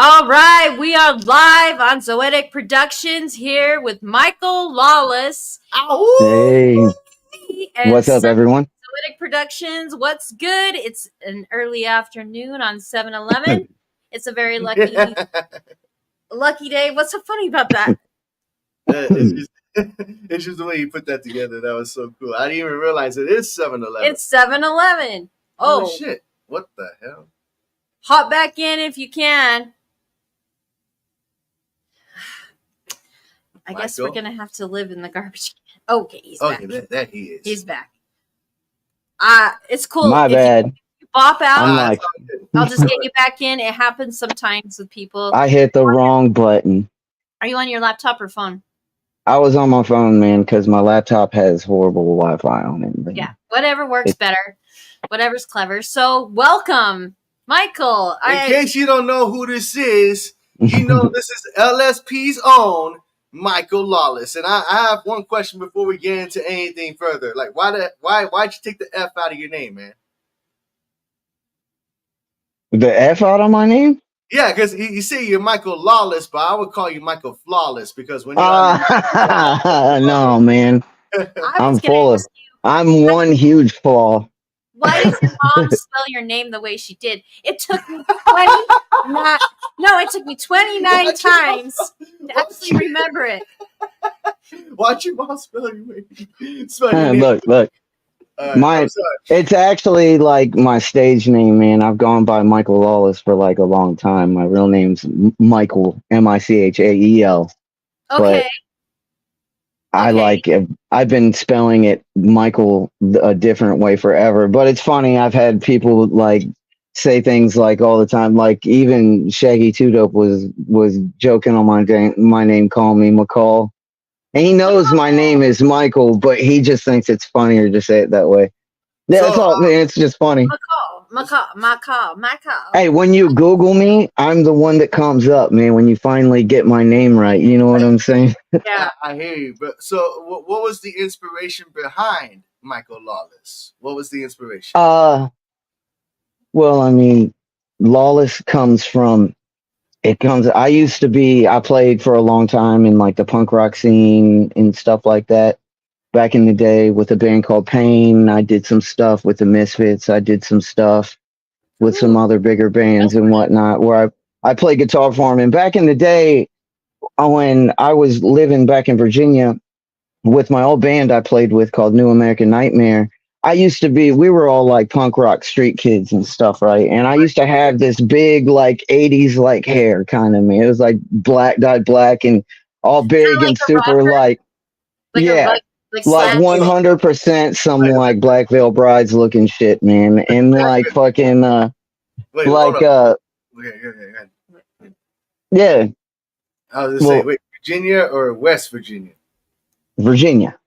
All right, we are live on Zoetic Productions here with Mikahl Lawless. Hey, And what's up, everyone? Zoetic Productions, what's good? It's an early afternoon on 7-Eleven. It's a very lucky day. What's so funny about that? It's just the way you put that together. That was so cool. I didn't even realize it is 7-Eleven. It's 7-Eleven. Oh, shit. What the hell? Hop back in if you can. I guess we're going to have to live in the garbage can. Okay, he's back. That he is. He's back. It's cool. My bad. You bop out, I'll just get you back in. It happens sometimes with people. I hit the wrong button. Are you on your laptop or phone? I was on my phone, man, because my laptop has horrible Wi-Fi on it. Yeah, whatever works better. Whatever's clever. So, welcome, Mikahl. In case you don't know who this is, you know this is LSP's own Mikahl Lawless. And I have one question before we get into anything further. Like, why'd you take the F out of your name, man? The F out of my name? Yeah, because you say you're Mikahl Lawless, but I would call you Mikahl Flawless because when you're no, man. I'm one huge flaw. Why did your mom spell your name the way she did? It took me 29 times to actually remember it. Why'd your mom spell your name? Look. It's actually like my stage name, man. I've gone by Mikahl Lawless for like a long time. My real name's Michael, Michael. Okay. I've been spelling it Michael a different way forever. But it's funny. I've had people like say things like all the time. Like even Shaggy Two Dope was joking on my name, calling me McCall. And he knows my name is Michael, but he just thinks it's funnier to say it that way. Yeah, that's all. Man, it's just funny. Mikahl. Hey, when you Google me, I'm the one that comes up, man. When you finally get my name right, you know what I'm saying? Yeah, I hear you. But so, what was the inspiration behind Mikahl Lawless? What was the inspiration? Well, I mean, Lawless comes from. I played for a long time in like the punk rock scene and stuff like that. Back in the day with a band called Pain, I did some stuff with the Misfits. I did some stuff with some other bigger bands and whatnot where I played guitar for them. And back in the day, when I was living back in Virginia with my old band I played with called New American Nightmare, we were all like punk rock street kids and stuff, right? And I used to have this big like 80s like hair kind of, man. It was like dyed black and all big and super like 100% some like Black Veil Brides looking shit, man. And like fucking yeah. I was gonna say, Virginia or West Virginia? Virginia.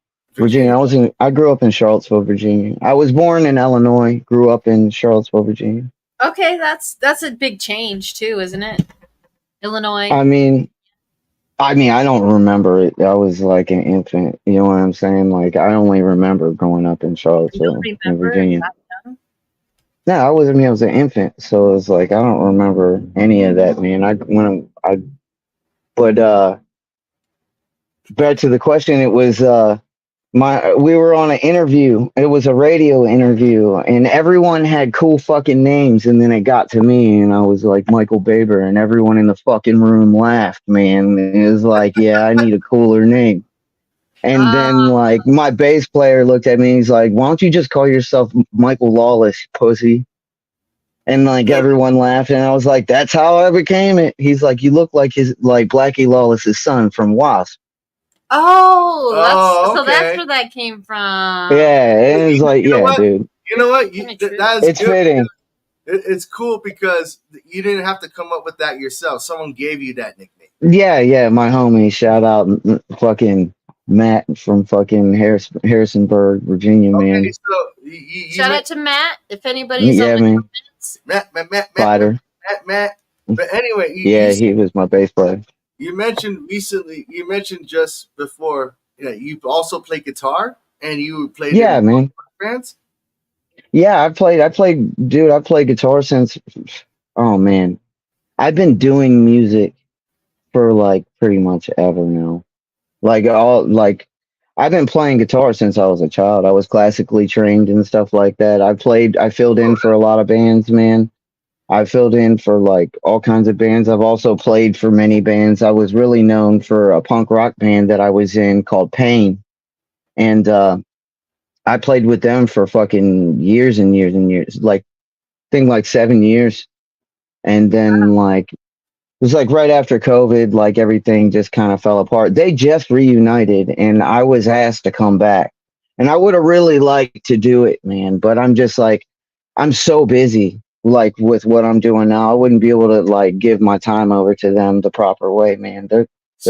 I grew up in Charlottesville, Virginia. I was born in Illinois, grew up in Charlottesville, Virginia. Okay, that's a big change too, isn't it? Illinois. I mean, I don't remember it. I was like an infant. You know what I'm saying? Like I only remember growing up in Charlottesville, in Virginia. No, I was an infant, so it was like I don't remember any of that, man. But back to the question, it was we were on an interview. It was a radio interview, and everyone had cool fucking names. And then it got to me, and I was like Michael Baber, and everyone in the fucking room laughed, man. And it was like, yeah, I need a cooler name. And then like my bass player looked at me, and he's like, why don't you just call yourself Mikahl Lawless, pussy? And like everyone laughed, and I was like, that's how I became it. He's like, you look like Blackie Lawless's son from Wasp. So that's where that came from. Yeah, it was like, dude. You know what? It's fitting. It's cool because you didn't have to come up with that yourself. Someone gave you that nickname. Yeah, my homie. Shout out fucking Matt from fucking Harrisonburg, Virginia, man. So shout out to Matt. If anybody's on Matt. But anyway, he was my bass player. You mentioned just before, you've also played guitar and you played man. bands? Yeah, I played guitar since, oh man, I've been doing music for like pretty much ever now. Like I've been playing guitar since I was a child. I was classically trained and stuff like that. I filled in for a lot of bands, man. I filled in for like all kinds of bands. I've also played for many bands. I was really known for a punk rock band that I was in called Pain. And I played with them for fucking years and years and years. Like I think like 7 years. And then like it was like right after COVID, like everything just kind of fell apart. They just reunited and I was asked to come back. And I would have really liked to do it, man, but I'm just like I'm so busy like with what I'm doing now. I wouldn't be able to like give my time over to them the proper way, man. They're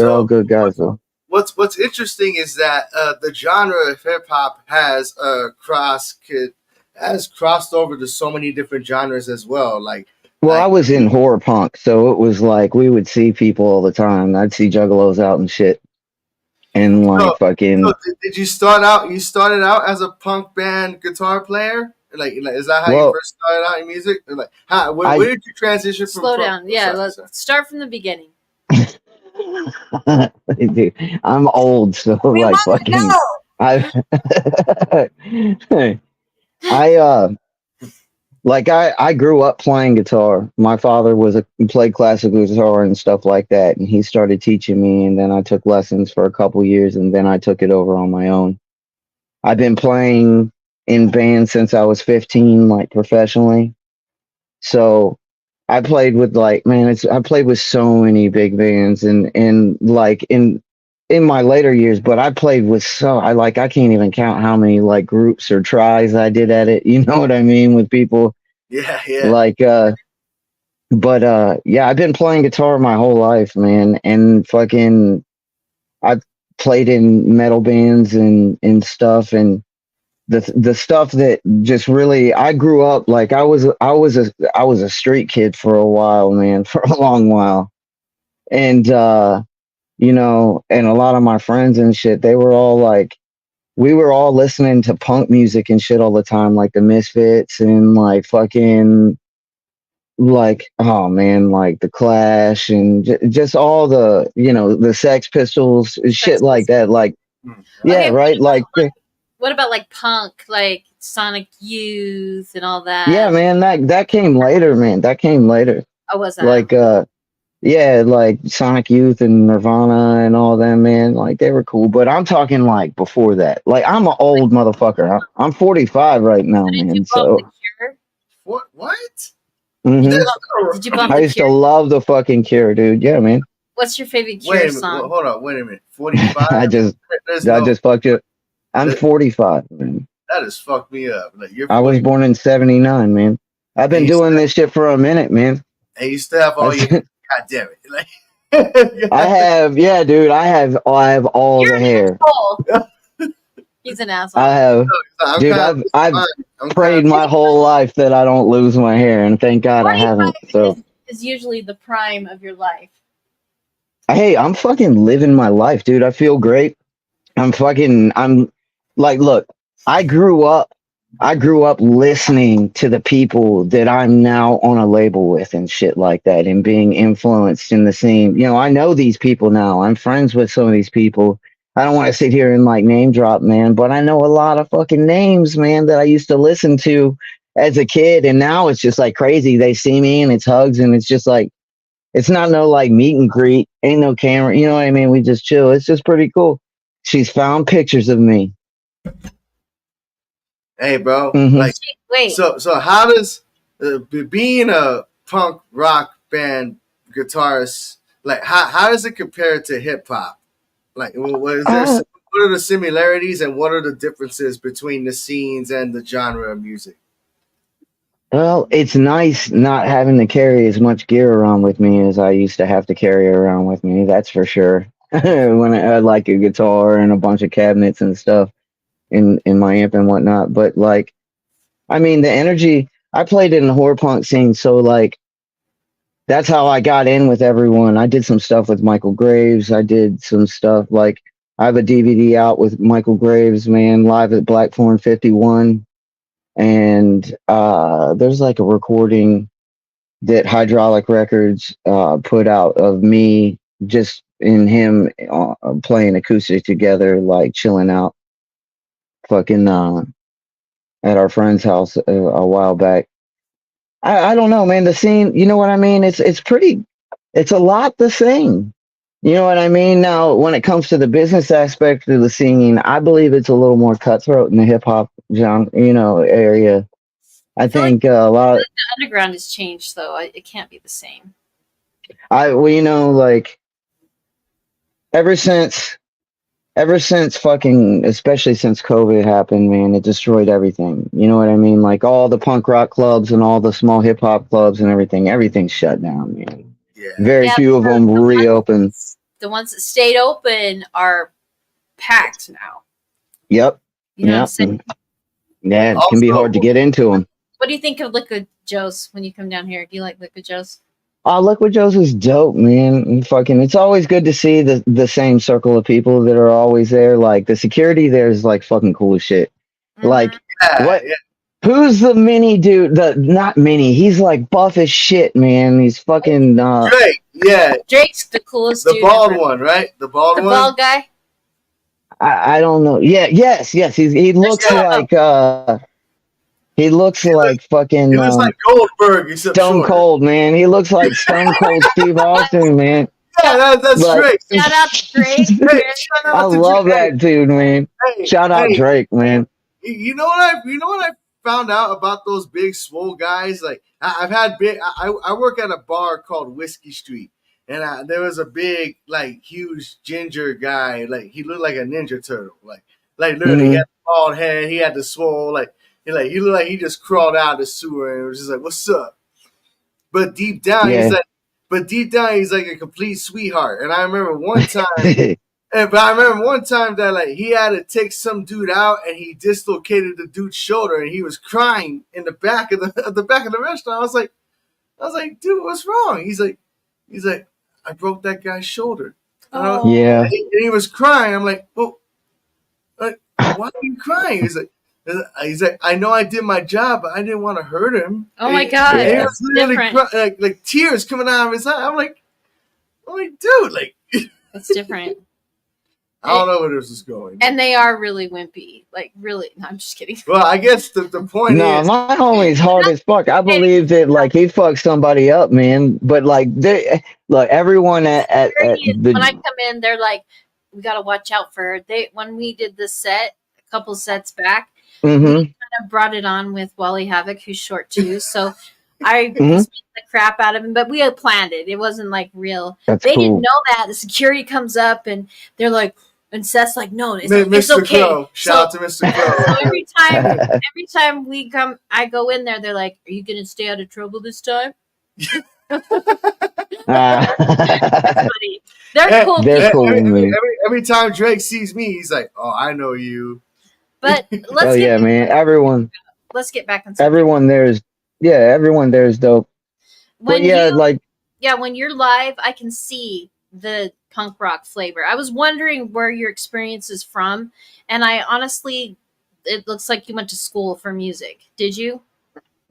all So good guys though. what's interesting is that the genre of hip hop has crossed over to so many different genres as well. Well, I Like was in horror punk, so it was like we would see people all the time. I'd see juggalos out and shit and so, like so fucking did you start out? You started out as a punk band guitar player. Like is that how you well, first started out in music? Like how I where did you transition from? Slow down. Yeah, Sorry, let's sorry. start from the beginning. dude, I'm old, so We like want to fucking know. I I I grew up playing guitar. My father played classical guitar and stuff like that, and he started teaching me, and then I took lessons for a couple years, and then I took it over on my own. I've been playing in bands since I was 15, like professionally. So I played with like man, I played with so many big bands and like in my later years, but I played with I can't even count how many like groups or tries I did at it. You know what I mean? With people Yeah, yeah. like yeah, I've been playing guitar my whole life, man, and fucking I've played in metal bands and stuff and the stuff that just really I grew up like I was a street kid for a while, man, for a long while. And you know, and a lot of my friends and shit, they were all like we were all listening to punk music and shit all the time, like the Misfits and like fucking like oh man, like the Clash and just all the you know the Sex Pistols, shit Sex like Pistols. that. Like yeah, Okay, right, like what about like punk, like Sonic Youth and all yeah, that? man, that came later, man. That came later. Oh, was that? Like yeah, like Sonic Youth and Nirvana and all them, man. Like they were cool, but I'm talking like before that. Like I'm an old motherfucker. I'm 45 right now, Did you man. bump the So Cure? What? Did you hmm bump, did you bump I the used to Cure? love the fucking Cure, dude. Yeah, man. What's your favorite Wait Cure a minute. song? Hold on. Wait a minute. 45. I just There's I no. just fucked you. I'm That, 45, man. that has fucked me up. Like you're I was 40 born in 79, man. I've and been doing this shit for a minute, man. you still have all your. I God damn it! Like, have, yeah, dude. I have all You're the an hair. asshole. He's an I asshole. have, I'm dude. kind of I've I'm kind prayed of my whole life that I don't lose my hair, and thank God I 45 haven't. So, is usually the prime of your life. hey, I'm fucking living my life, dude. I feel great. I'm like, look, I grew up, I grew up listening to the people that I'm now on a label with and shit like that, and being influenced in the same. You know, I know these people now. I'm friends with some of these people. I don't want to sit here and like name drop, man, but I know a lot of fucking names, man, that I used to listen to as a kid, and now it's just like crazy. They see me and it's hugs, and it's just like it's not no like meet and greet, ain't no camera, you know what I mean? We just chill. It's just pretty cool. She's found pictures of me. hey, bro. Hmm. Like, Wait, so how does being a punk rock band guitarist like how does it compare to hip hop? Like, what is there? Uh, What are the similarities and what are the differences between the scenes and the genre of music? well, it's nice not having to carry as much gear around with me as I used to have to carry around with me. That's for sure. When I had like a guitar and a bunch of cabinets and stuff in my amp and whatnot. But like, I mean, the energy. I played in the horror punk scene, so like that's how I got in with everyone. I did some stuff with Michael Graves. I did some stuff like I have a DVD out with Michael Graves, man, live at Blackthorn 51. And there's like a recording that Hydraulic Records put out of me just in him playing acoustic together, like chilling out, fucking at our friend's house a while back. I don't know, man. The scene, you know what I mean? It's pretty. It's a lot the same. You know what I mean? Now, when it comes to the business aspect of the singing, I believe it's a little more cutthroat in the hip hop genre, area. I feel like think a lot. the underground has changed, though. It can't be the same. Well, like ever since fucking, especially since COVID happened, man, it destroyed everything. You know what I mean? Like all the punk rock clubs and all the small hip hop clubs and everything's shut down, man. Yeah. Very Yeah, few of them reopen. The ones that stayed open are packed now. Yep. You know what I'm Yep. saying? Yeah, it can be hard to get into them. What do you think of Liquid Joe's when you come down here? Do you like Liquid Joe's? Oh, Liquid Joe's is dope, man. And fucking, it's always good to see the same circle of people that are always there. Like the security there is like fucking cool as shit. Mhm. Like what? Yeah. Who's the mini dude? The not mini. He's like buff as shit, man. He's fucking. Drake. Yeah. Drake's the coolest The dude bald ever. one, right? The bald The one. bald guy. I don't know. Yeah. Yes. He looks like he looks like fucking. He looks like Goldberg, except Stone shorter. Cold, man. He looks like Stone Cold Steve Austin, man. Yeah, that's Like- Drake. Shout out to Drake. Hey, shout out I to love Drake. that dude, man. Hey, Shout out hey, Drake, man. You know what I found out about those big swole guys? Like I've had big. I work at a bar called Whiskey Street, and there was a big, like, huge ginger guy. Like he looked like a Ninja Turtle. Like literally, he had the bald head. He had the swole. He looked like he just crawled out of the sewer and was just like, "What's up?" But deep down, Yeah. he's like a complete sweetheart. And I remember one time. But I remember one time that like he had to take some dude out and he dislocated the dude's shoulder and he was crying in the back of the back of the restaurant. I was like, dude, what's wrong? He's like, I broke that guy's shoulder. Oh. Yeah. And he was crying. I'm like, well, why are you crying? He's like, I know I did my job, but I didn't want to hurt him. Oh my God. And he Yeah. was literally like tears coming out of his eye. I'm like, dude, like, It's different. I don't know where this is going. And they are really wimpy. Like, really. No, I'm just kidding. Well, I guess the point No, is, my homie's hard as fuck. I believe that like he fucked somebody up, man. But like look, everyone at When I the come in, they're like, we got to watch out for her. When we did this set, a couple sets back, Mhm. we kind of brought it on with Wally Havoc, who's short too. So I Mhm. beat the crap out of him, but we had planned it. It wasn't like real. That's They cool. didn't know that. The security comes up and they're like, and Seth's like, no, it's Mr. okay. Crow. Shout out to Mr. Crow. So every time we come, I go in there. They're like, "Are you gonna stay out of trouble this time?" Funny. They're cool. They're people. cool, man. Every time Drake sees me, he's like, "Oh, I know you." But let's Oh get yeah, man. let's get back on subject. Everyone there is dope. When But yeah, like when you're live, I can see the punk rock flavor. I was wondering where your experience is from, and I honestly, it looks like you went to school for music. Did you?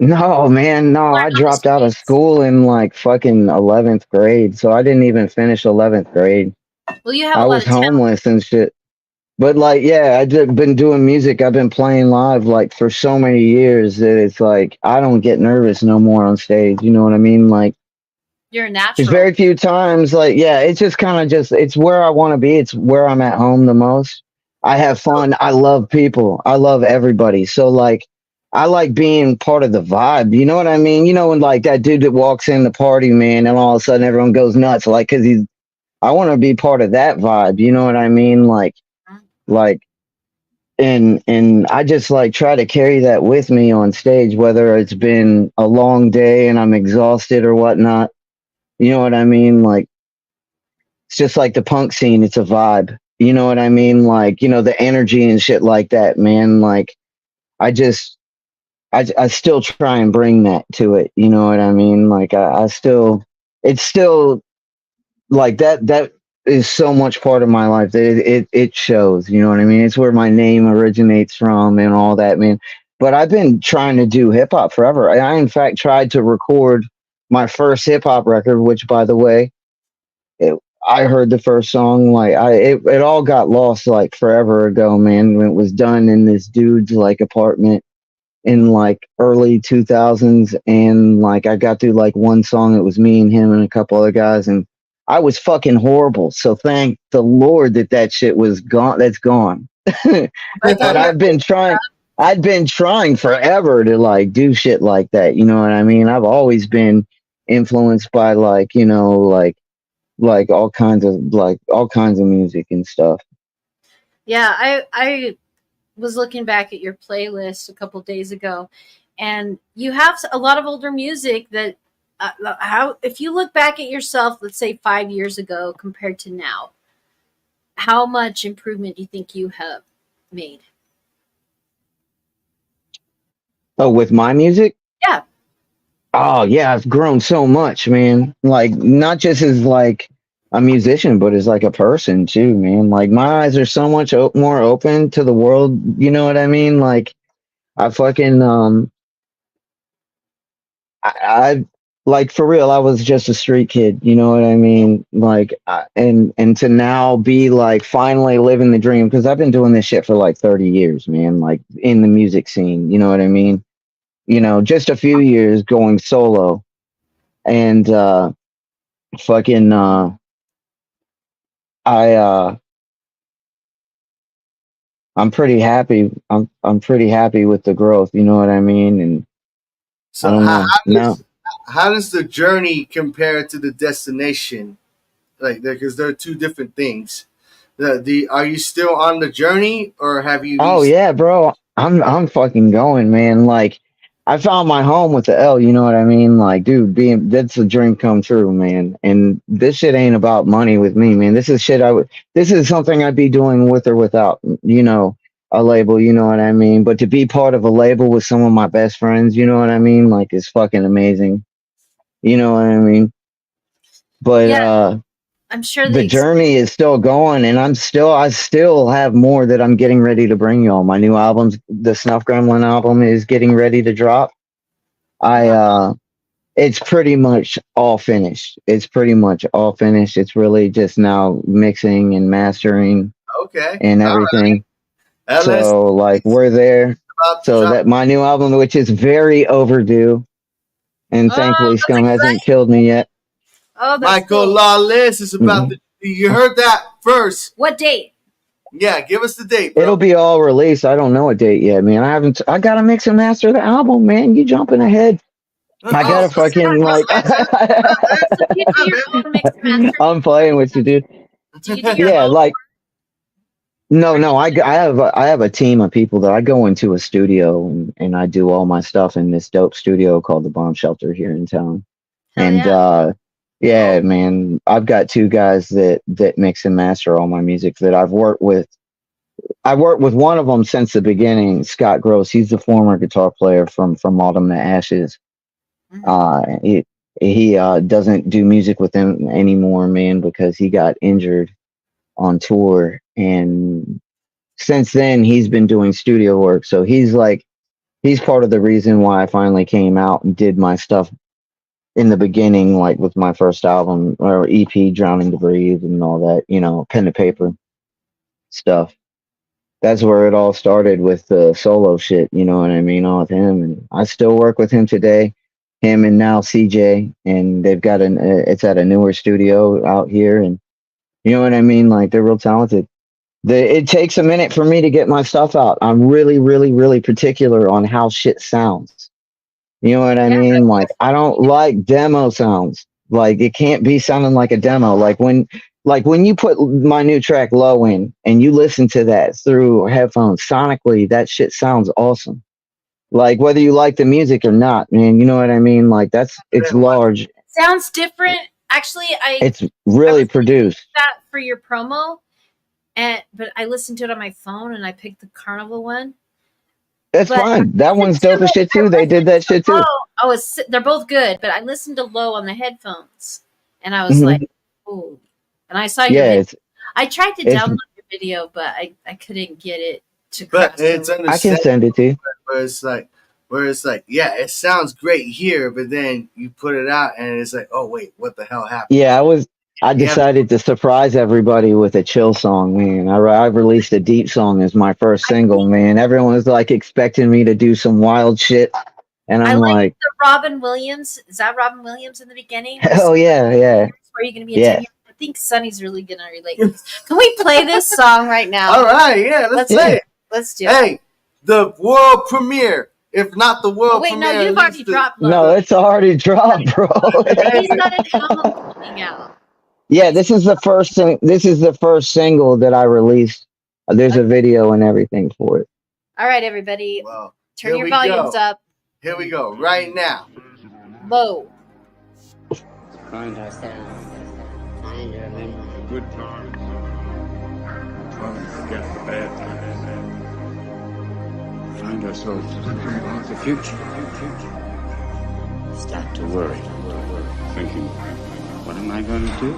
no, man, no. Learn I on the dropped out of streets. school in like fucking 11th grade, so I didn't even finish 11th grade. Well, you have I a lot was of talent. homeless and shit. But like, yeah, been doing music. I've been playing live like for so many years that it's like I don't get nervous no more on stage. You know what I mean? Like, You're a there's natural. very few times. Like, yeah, it's just kind of it's where I want to be. It's where I'm at home the most. I have fun. I love people. I love everybody. So like, I like being part of the vibe. You know what I mean? You know, when like that dude that walks in the party, man, and all of a sudden everyone goes nuts, like, cause I want to be part of that vibe. You know what I mean? Like, and I just like try to carry that with me on stage, whether it's been a long day and I'm exhausted or whatnot. You know what I mean? Like, it's just like the punk scene. It's a vibe. You know what I mean? Like, the energy and shit like that, man. Like, I still try and bring that to it. You know what I mean? Like, it's still like that is so much part of my life that it shows. You know what I mean? It's where my name originates from and all that, man. But I've been trying to do hip hop forever. I in fact tried to record my first hip hop record, which by the way, it, I heard the first song like it all got lost like forever ago, man. When it was done in this dude's like apartment in like early 2000s, and like I got through like one song. It was me and him and a couple other guys, and I was fucking horrible. So thank the Lord that that shit was gone. That's gone. But But you're I'd been trying forever to like do shit like that. You know what I mean? I've always been influenced by like, like all kinds of music and stuff. yeah, I was looking back at your playlist a couple days ago, and you have a lot of older music that. How if you look back at yourself, let's say 5 years ago compared to now, how much improvement do you think you have made? Oh, with my music? Yeah, Oh yeah, I've grown so much, man. Like not just as like a musician, but as like a person too, man. Like my eyes are so much more open to the world. You know what I mean? Like I fucking I like for real. I was just a street kid. You know what I mean? Like and to now be like finally living the dream because I've been doing this shit for like 30 years, man. Like in the music scene. You know what I mean? Just a few years going solo and fucking I I'm pretty happy. I'm pretty happy with the growth, you know what I mean? And I So don't know. No. how does the journey compare to the destination? Like, because they're two different things. The are you still on the journey, or have you Oh reached? yeah, bro. I'm fucking going, man. Like I found my home with the L, you know what I mean? Like, dude, being that's a dream come true, man. And this shit ain't about money with me, man. This is shit this is something I'd be doing with or without, a label, you know what I mean? But to be part of a label with some of my best friends, you know what I mean? Like it's fucking amazing. You know what I mean? But yeah. I'm sure the the journey is still going, and I still have more that I'm getting ready to bring y'all. My new album's the Snuff Gremlin album is getting ready to drop. I wow. It's pretty much all finished. It's pretty much all finished. It's really just now mixing and mastering Okay, and all right. everything. LS So like we're there. about to So drop. that my new album, which is very overdue, and Oh, thankfully that's Scum hasn't exciting. killed me yet. Oh, that's Mikahl cool. Lawless is about Mm-mm. to. You heard that first? What date? Yeah, give us the date, It'll bro. be all released. I don't know a date yet, man. I gotta mix and master the album, man. You jumping ahead. I Oh, gotta fucking like. So you do your own mix and mastering? I'm playing with you, dude. Do you do your Yeah, own, like no, or do no. you? I have a team of people that I go into a studio and I do all my stuff in this dope studio called the Bomb Shelter here in town. Hell And yeah. yeah, man, I've got two guys that mix and master all my music that I've worked with. I worked with one of them since the beginning, Scott Gross. He's the former guitar player from Autumn to Ashes. Hmm. Uh, he doesn't do music with them anymore, man, because he got injured on tour, and since then he's been doing studio work. So he's part of the reason why I finally came out and did my stuff in the beginning, like with my first album or EP, Drowning to Breathe, and all that, pen to paper stuff. That's where it all started with the solo shit, you know what I mean, all with him. And I still work with him today, him and now CJ, and they've got it's at a newer studio out here. And you know what I mean? Like they're real talented. It takes a minute for me to get my stuff out. I'm really, really, really particular on how shit sounds. You know what I Yeah, mean? Like I don't like demo sounds. Like it can't be sounding like a demo. Like when you put my new track Low in and you listen to that through headphones sonically, that shit sounds awesome. Like whether you like the music or not, man, you know what I mean? Like it's large. sounds different. Actually, It's I really was thinking produced. that for your promo, but I listened to it on my phone and I picked the Carnival one. That's But fine. That one's dope as shit too. I They did listened that to shit too. Low. They're both good, but I listened to Low on the headphones, and I was like, Hmm. "Ooh!" And I saw your Yeah, video. I tried to it's download your video, but I couldn't get it to but cross it's over. I can understandable. send it to you. But it's like where it's like, yeah, it sounds great here, but then you put it out and it's like, oh wait, what the hell happened? Yeah, I Yeah, decided to surprise everybody with a chill song, man. I released a deep song as my first I single, think man. Everyone was like expecting me to do some wild shit, and I I'm like like, the Robin Williams. Is that Robin Williams in the beginning? Where hell yeah, yeah, where are you going to be in 10 yeah, years? I think Sonny's really going to relate to this. Can we play this song right now? all right, yeah, let's Let's play do it. it. Let's do it. Hey, the world premiere, if not the Oh, world wait, no, premiere, you've at already least dropped no, Low. it's already dropped, bro. He's got an album coming out. Yeah, this is the first thing. This is the first single that I released. There's a video and everything for it. All right, everybody. well, Turn here your we volumes go. up. Here we go, right now. Low. Find ourselves. Find your memory. Good times. Forget the bad times. Find ourselves thinking about the future. Start to worry. Thinking, what am I going to do?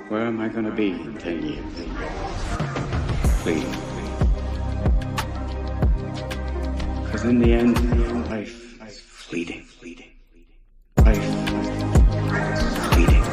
Where am I going to be in 10 years? Please. Because in the end, life is fleeting. Life is fleeting.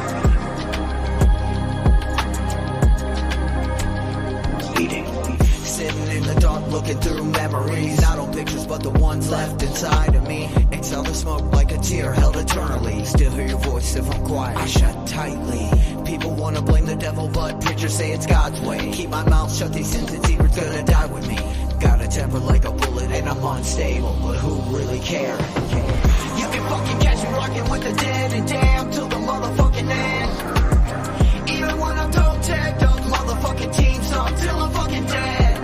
Sitting in the dark looking through memories, not on pictures but the ones left inside of me. Exhale the smoke like a tear held eternally. Still hear your voice if I'm quiet, I shut tightly. People wanna blame the devil but preachers say it's God's way. Keep my mouth shut, these sins and secrets gonna die with me. Got a temper like a bullet and I'm unstable, but who really cares? You can fucking catch me rocking with the dead and damn till the motherfucking end. Even when I'm toe tagged up, motherfucking team song till I'm fucking dead.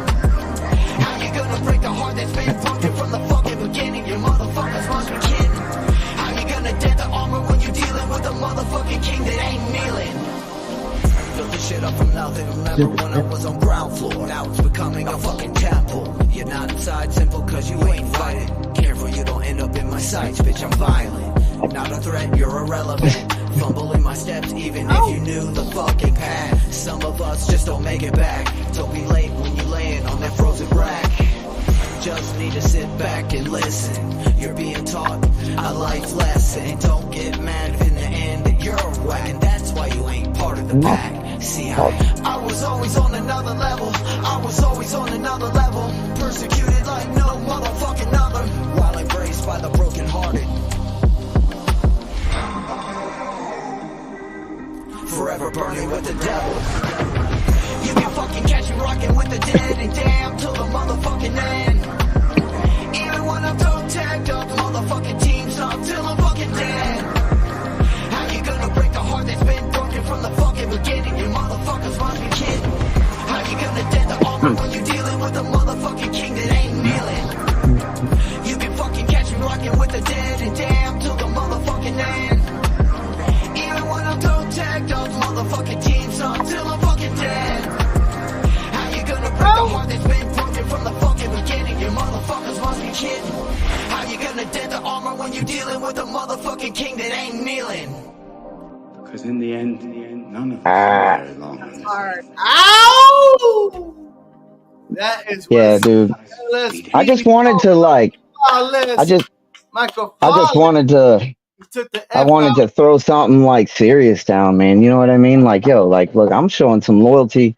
How you gonna break the heart that's been broken from the fucking beginning? You motherfuckers must be kidding. How you gonna dent the armor when you're dealing with a motherfucking king that ain't kneeling? Built this shit up from nothing. Remember when I was on ground floor? Now it's becoming a fucking temple. You're not inside simple cause you ain't fighting. Careful you don't end up in my sights, bitch, I'm violent. Not a threat, you're irrelevant. Fumbling my steps even if you knew the fucking path. Some of us just don't make it back. Don't be late when you're laying on that frozen rack. Just need to sit back and listen. You're being taught a life lesson. Don't get mad if in the end that you're whack. And that's why you ain't part of the pack. See, I was always on another level. I was always on another level. Persecuted like no motherfucking other. While embraced by the brokenhearted. Forever burning with the devil. You can fucking catch me rocking with the dead and damn till the motherfucking end. Even when I'm toe tagged up, motherfucking team song till I'm fucking dead. How you gonna break the heart that's been broken from the fucking beginning? You motherfuckers must be kidding. How you gonna dent the armor when you're dealing with a motherfucking king that ain't kneeling? You can fucking catch me rocking with the dead and damn till the motherfucking end. Even when I'm toe tagged up, motherfucking team song till I'm fucking dead. How you gonna break the heart that's been broken from the fucking beginning? You motherfuckers must be kidding. How you gonna dent the armor when you're dealing with a motherfucking king that ain't kneeling? Because in the end, none of us are very long. It's hard. Ow! That is Yeah, what dude. LSP I just wanted to like. I just Michael I just Lawless wanted to. took the I F wanted out. to throw something like serious down, man. You know what I mean? Like, yo, like, look, I'm showing some loyalty.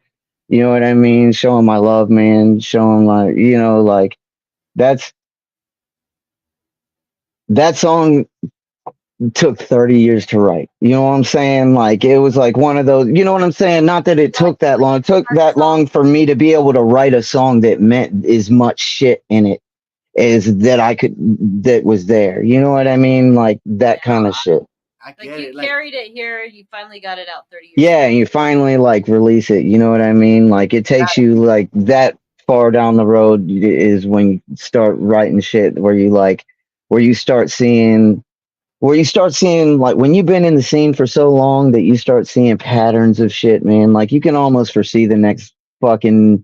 You know what I mean? Showing my love, man. Showing like, you know, like that's that song took 30 years to write. You know what I'm saying? Like, it was like one of those, you know what I'm saying? Not that it took that long. It took that long for me to be able to write a song that meant as much shit in it as that I could, that was there. You know what I mean? Like that kind of shit. I Like get you it. Like, carried it here, you finally got it out 30 years Yeah, later. and you finally like release it. You know what I mean? Like it takes you like that far down the road is when you start writing shit where you like, where you start seeing like when you've been in the scene for so long that you start seeing patterns of shit, man. Like you can almost foresee the next fucking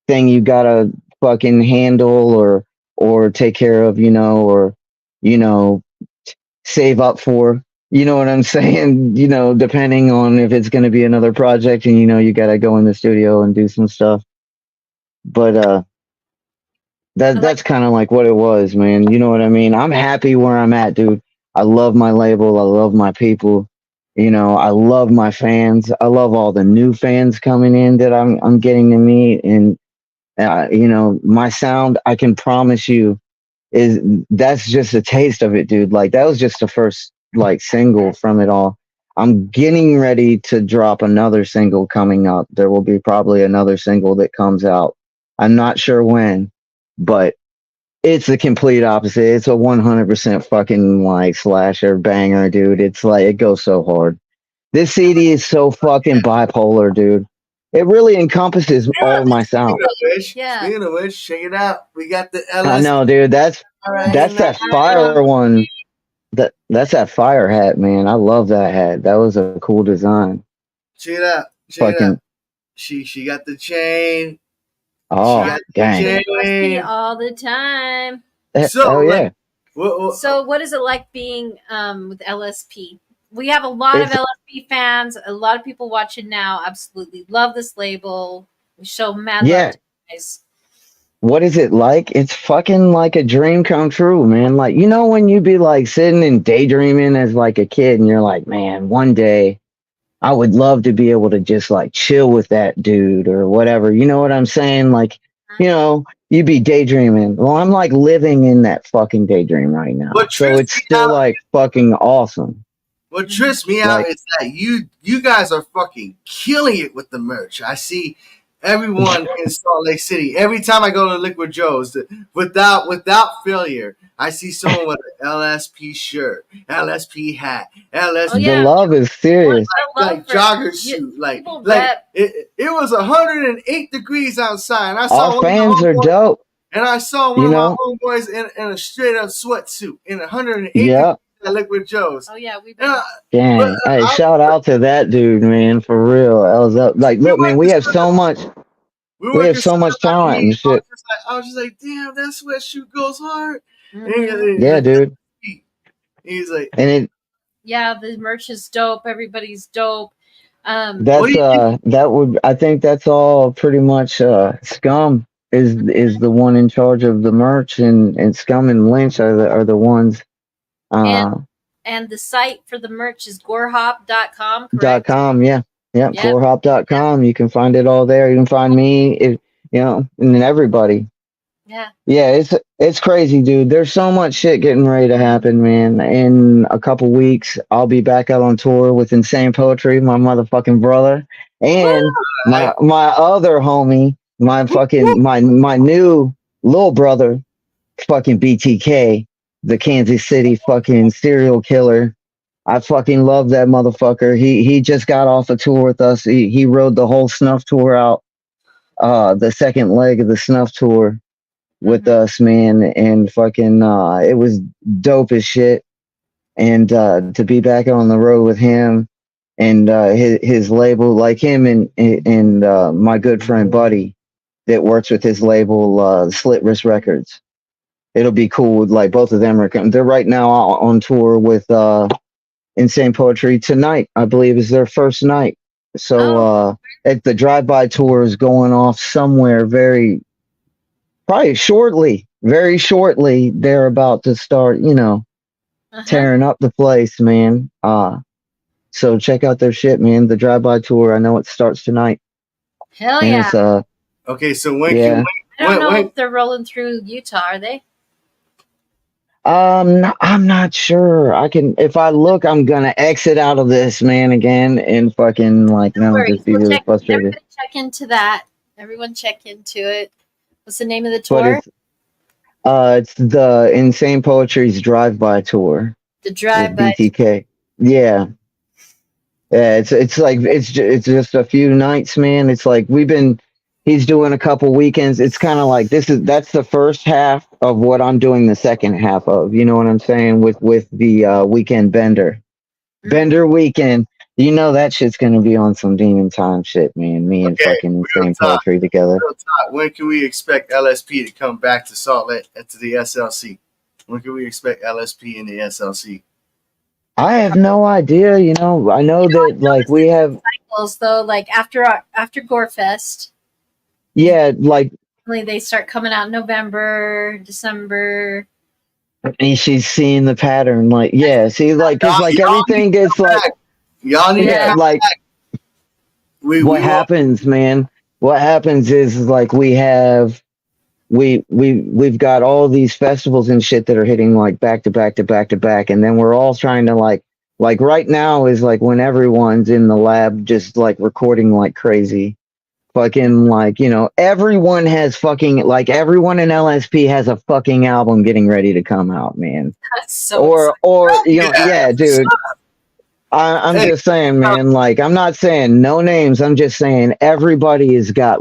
thing you gotta fucking handle or take care of, you know, or you know, save up for. You know what I'm saying? You know, depending on if it's gonna be another project and you know you gotta go in the studio and do some stuff. But I like That's kind of like what it was, man. You know what I mean? I'm happy where I'm at, dude. I love my label. I love my people. You know, I love my fans. I love all the new fans coming in that I'm getting to meet, and you know, my sound. I can promise you is that's just a taste of it, dude. Like that was just the first like single from it all. I'm getting ready to drop another single coming up. There will be probably another single that comes out. I'm not sure when, but it's the complete opposite. It's a 100% fucking like slasher banger, dude. It's like it goes so hard. This CD is so fucking bipolar, dude. It really encompasses all of my Speaking sound. of which, yeah. check it out. We got the I LS. know, dude. All right, That's and that fire one. That's that fire hat, man. I love that hat. That was a cool design. check it out. Check it out. Fucking She got the chain. She oh got the dang. LSP chain. all the time. So Oh like, yeah. So, what is it like being with LSP? We have a lot of It's LSP fans. A lot of people watching now absolutely love this label. We show mad love yeah. to you guys. What is it like? It's fucking like a dream come true, man. Like you know when you be like sitting and daydreaming as like a kid and you're like, man, one day I would love to be able to just like chill with that dude or whatever. You know what I'm saying? Like, you know, you'd be daydreaming. Well, I'm like living in that fucking daydream right now. what So trips it's me still out? like fucking awesome. What trips me out Like, is that you guys are fucking killing it with the merch. I see everyone in Salt Lake City. Every time I go to Liquid Joe's, without failure, I see someone with an LSP shirt, LSP hat, Oh LSP the yeah, love is serious. I love like for jogger you, suit. Like people like rep. it was 108 degrees outside, and I Our saw one of my fans are homeboys. dope, And I saw one you of my know? homeboys in a straight up sweatsuit in 108 degrees Yeah. at Liquid Joe's. Oh yeah, we've And been. but Dang. Hey, I, shout out to that dude, man, for real. That was up. Like, we look, man, went to we we went have to so much talent and shit. I was just like, damn, that sweatshirt goes hard. And Mhm. he's Yeah, like, dude. he's like, And it Yeah, the merch is dope. Everybody's dope. what that's do you think? that would I think that's all pretty much Scum is the one in charge of the merch and Scum and Lynch are the ones and uh and the site for the merch is gorehop.com, dot correct? com, yeah. Yeah, Yep. gorehop.com. You can find it all there. You can find me if you know, and then everybody. Yeah. Yeah, it's crazy, dude. There's so much shit getting ready to happen, man. In a couple weeks, I'll be back out on tour with Insane Poetry, my motherfucking brother, and I, my other homie, my fucking my new little brother, fucking BTK, the Kansas City fucking serial killer. I fucking love that motherfucker. He just got off a tour with us. He rode the whole Snuff tour out, the second leg of the Snuff tour with Mhm. us, man, and fucking it was dope as shit. And to be back on the road with him and his label, like him and my good friend Buddy that works with his label, Slit Wrist Records. It'll be cool. Like both of them are coming. They're right now on tour with Insane Poetry tonight. I believe is their first night. So Oh. the drive-by tour is going off somewhere very probably shortly, very shortly, they're about to start, you know, Uh-huh. tearing up the place, man. So check out their shit, man. The drive-by tour. I know it starts tonight, Hell and yeah. it's okay, so when can yeah. I don't know when if they're rolling through Utah, are they? I'm not sure. I can if I look, I'm gonna exit out of this, man, again, and fucking like, No no, worries. just be We'll really check frustrated. everybody check into that. Everyone check into it. What's the name of the But tour? it's the Insane Poetry's drive-by tour The with drive by. BTK. Yeah. Yeah, it's like it's just a few nights, man. It's like he's doing a couple weekends. It's kind of like that's the first half of what I'm doing the second half of. You know what I'm saying with the weekend bender weekend. You know that shit's gonna be on some demon time shit, man. Me and okay, fucking real Insane talk, Poetry together. when can we expect LSP to come back to Salt Lake to the SLC? When can we expect LSP in the SLC? I have no idea. You know, I know that like we have Cycles though, like after Gorefest. yeah, like They start coming out in November, December. And she's seeing the pattern, like, yeah, see, like, because like Y'all need everything to gets come like, back. Y'all need to yeah, Yeah. come like back. We what will. happens, man. What happens is like we've got all these festivals and shit that are hitting like back to back to back to back, and then we're all trying to like right now is like when everyone's in the lab just like recording like crazy. Fucking like, everyone has fucking like everyone in LSP has a fucking album getting ready to come out, man. That's so exciting. Or Yeah. yeah, dude. I'm Hey, just saying, man. Like, I'm not saying no names. I'm just saying everybody has got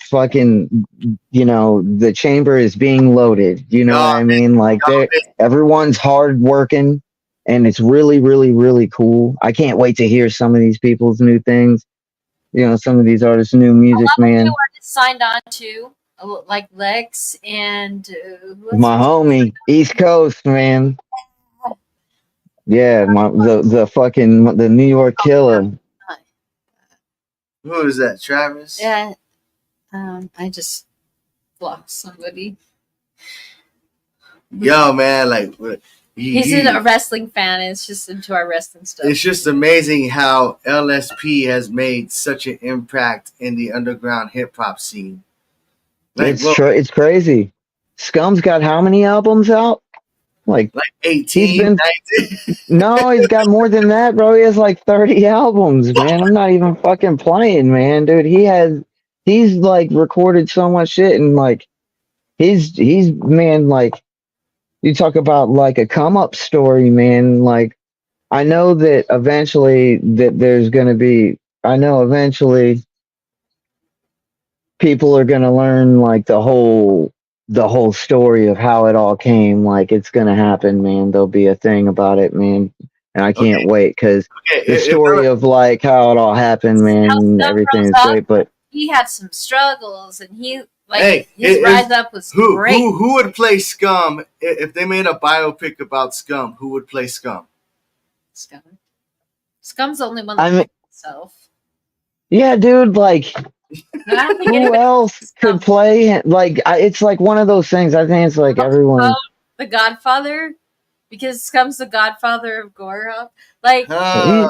fucking. The chamber is being loaded. You know what y'all, I mean? Like, y'all, everyone's hard working, and it's really, really, really cool. I can't wait to hear some of these people's new things. Some of these artists' new A music, lot of new man. artists signed on too, like Lex and who else My was homie, East Coast, man. Yeah, the fucking the New York Killer. who is that? Travis? Yeah, I just lost somebody. Yo, man, like He's a wrestling fan. And it's just into our wrestling stuff. it's just amazing how LSP has made such an impact in the underground hip hop scene. Like, well, It's crazy. Scum's got how many albums out? Like, like he's 18, been 19. no, he's got more than that, bro. He has like 30 albums, man. I'm not even fucking playing, man, dude. He's like recorded so much shit, and like he's man, like you talk about like a come up story, man. Like I know that eventually that there's gonna be I know eventually people are gonna learn like the whole story of how it all came. Like it's gonna happen, man. There'll be a thing about it, man. And I Okay, can't wait because okay. the If story of like how it all happened, man, How and Scum everything rose is up, great. But he had some struggles, and he hey, his rise up was great. who would play Scum if they made a biopic about Scum? Who would play Scum? Scum. Scum's the only one I that mean, plays himself. yeah, dude, like I don't think who anybody else plays could Scum. play? Like it's like one of those things. I think it's like everyone. The Godfather, because Scum's the Godfather of gore. Like, Uh,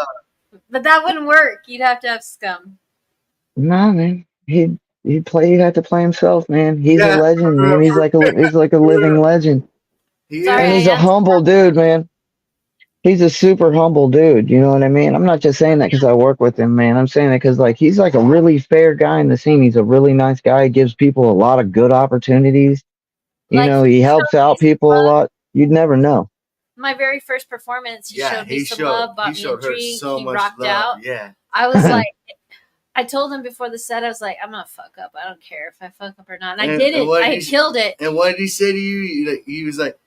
He, but that wouldn't work. You'd have to have Scum. nah, man. He'd have to play himself, man. He's a yeah, legend, man. He's like a for real. living legend. He Sorry, And is. he's I a am. humble dude, man. He's a super humble dude. You know what I mean? I'm not just saying that because I work with him, man. I'm saying that because like he's like a really fair guy in the scene. He's a really nice guy. He gives people a lot of good opportunities. Like, he He showed helps me out some people a love. lot. You'd never know. My very first performance, he Yeah, showed me some love, he bought me a showed her drink, so he much rocked love. out. Yeah. I was like, I told him before the set, I was like, I'm gonna fuck up. I don't care if I fuck up or not. And I did it. what I did he, killed it. and what did he say to you? Like, he's like,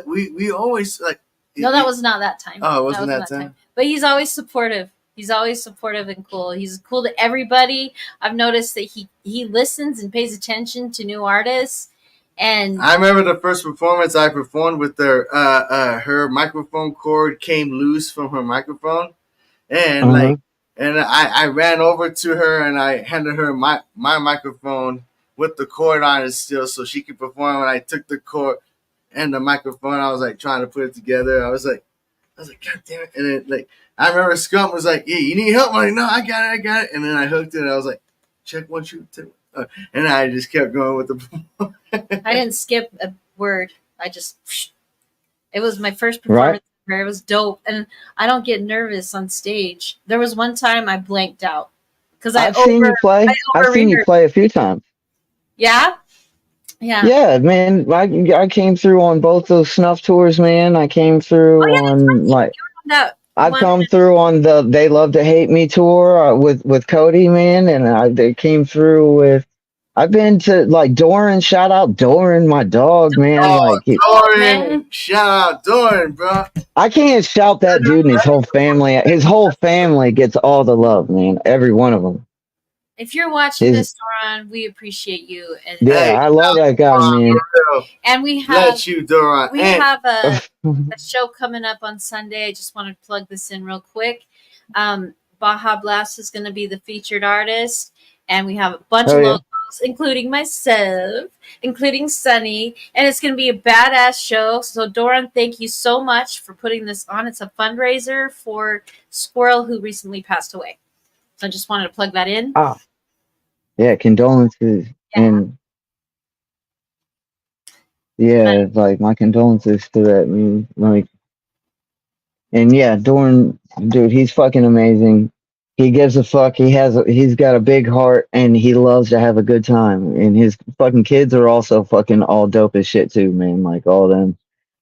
we always like. No, that was not that time. Oh, it wasn't that time? But he's always supportive. He's always supportive and cool. He's cool to everybody. I've noticed that he listens and pays attention to new artists. And I remember the first performance I performed with her. Her microphone cord came loose from her microphone, and Uh-huh. I ran over to her and I handed her my microphone with the cord on it still, so she could perform. And I took the cord and the microphone. I was like trying to put it together. I was like, God damn it! And then like I remember Scump was like, yeah, you need help? I'm like, no, I got it. And then I hooked it. And I was like, check 1, 2, 3. And I just kept going with the. I didn't skip a word. I just, it was my first Right? performance ever. It was dope. And I don't get nervous on stage. There was one time I blanked out because I I've seen you play. I've over seen you rehearsed. play a few times. Yeah? Yeah. Yeah, man. I came through on both those snuff tours, man. I came Oh, through yeah, that's on right. like You were on that I've one. come through on the They Love to Hate Me tour with Cody, man, and they came through with. I've been to like Doran. Shout out Doran, my dog, man. Oh, Like Doran! Man. Shout out Doran, bro. I can't shout that dude and his whole family. His whole family gets all the love, man. Every one of them. If you're watching His this, Doran, we appreciate you. And yeah, Hey, I love that guy, man. and we have Bless you, Doran. we And have a show coming up on Sunday. I just want to plug this in real quick. Baja Blast is going to be the featured artist, and we have a bunch Oh of yeah. locals. including myself, including Sunny, and it's going to be a badass show. So, Doran, thank you so much for putting this on. It's a fundraiser for Squirrel, who recently passed away. So, I just wanted to plug that in. Ah, yeah, condolences. Yeah. And yeah, like my condolences to that. I mean, like, and yeah, Dorn, dude, he's fucking amazing. He gives a fuck. He's got a big heart, and he loves to have a good time. And his fucking kids are also fucking all dope as shit too, man. Like all them,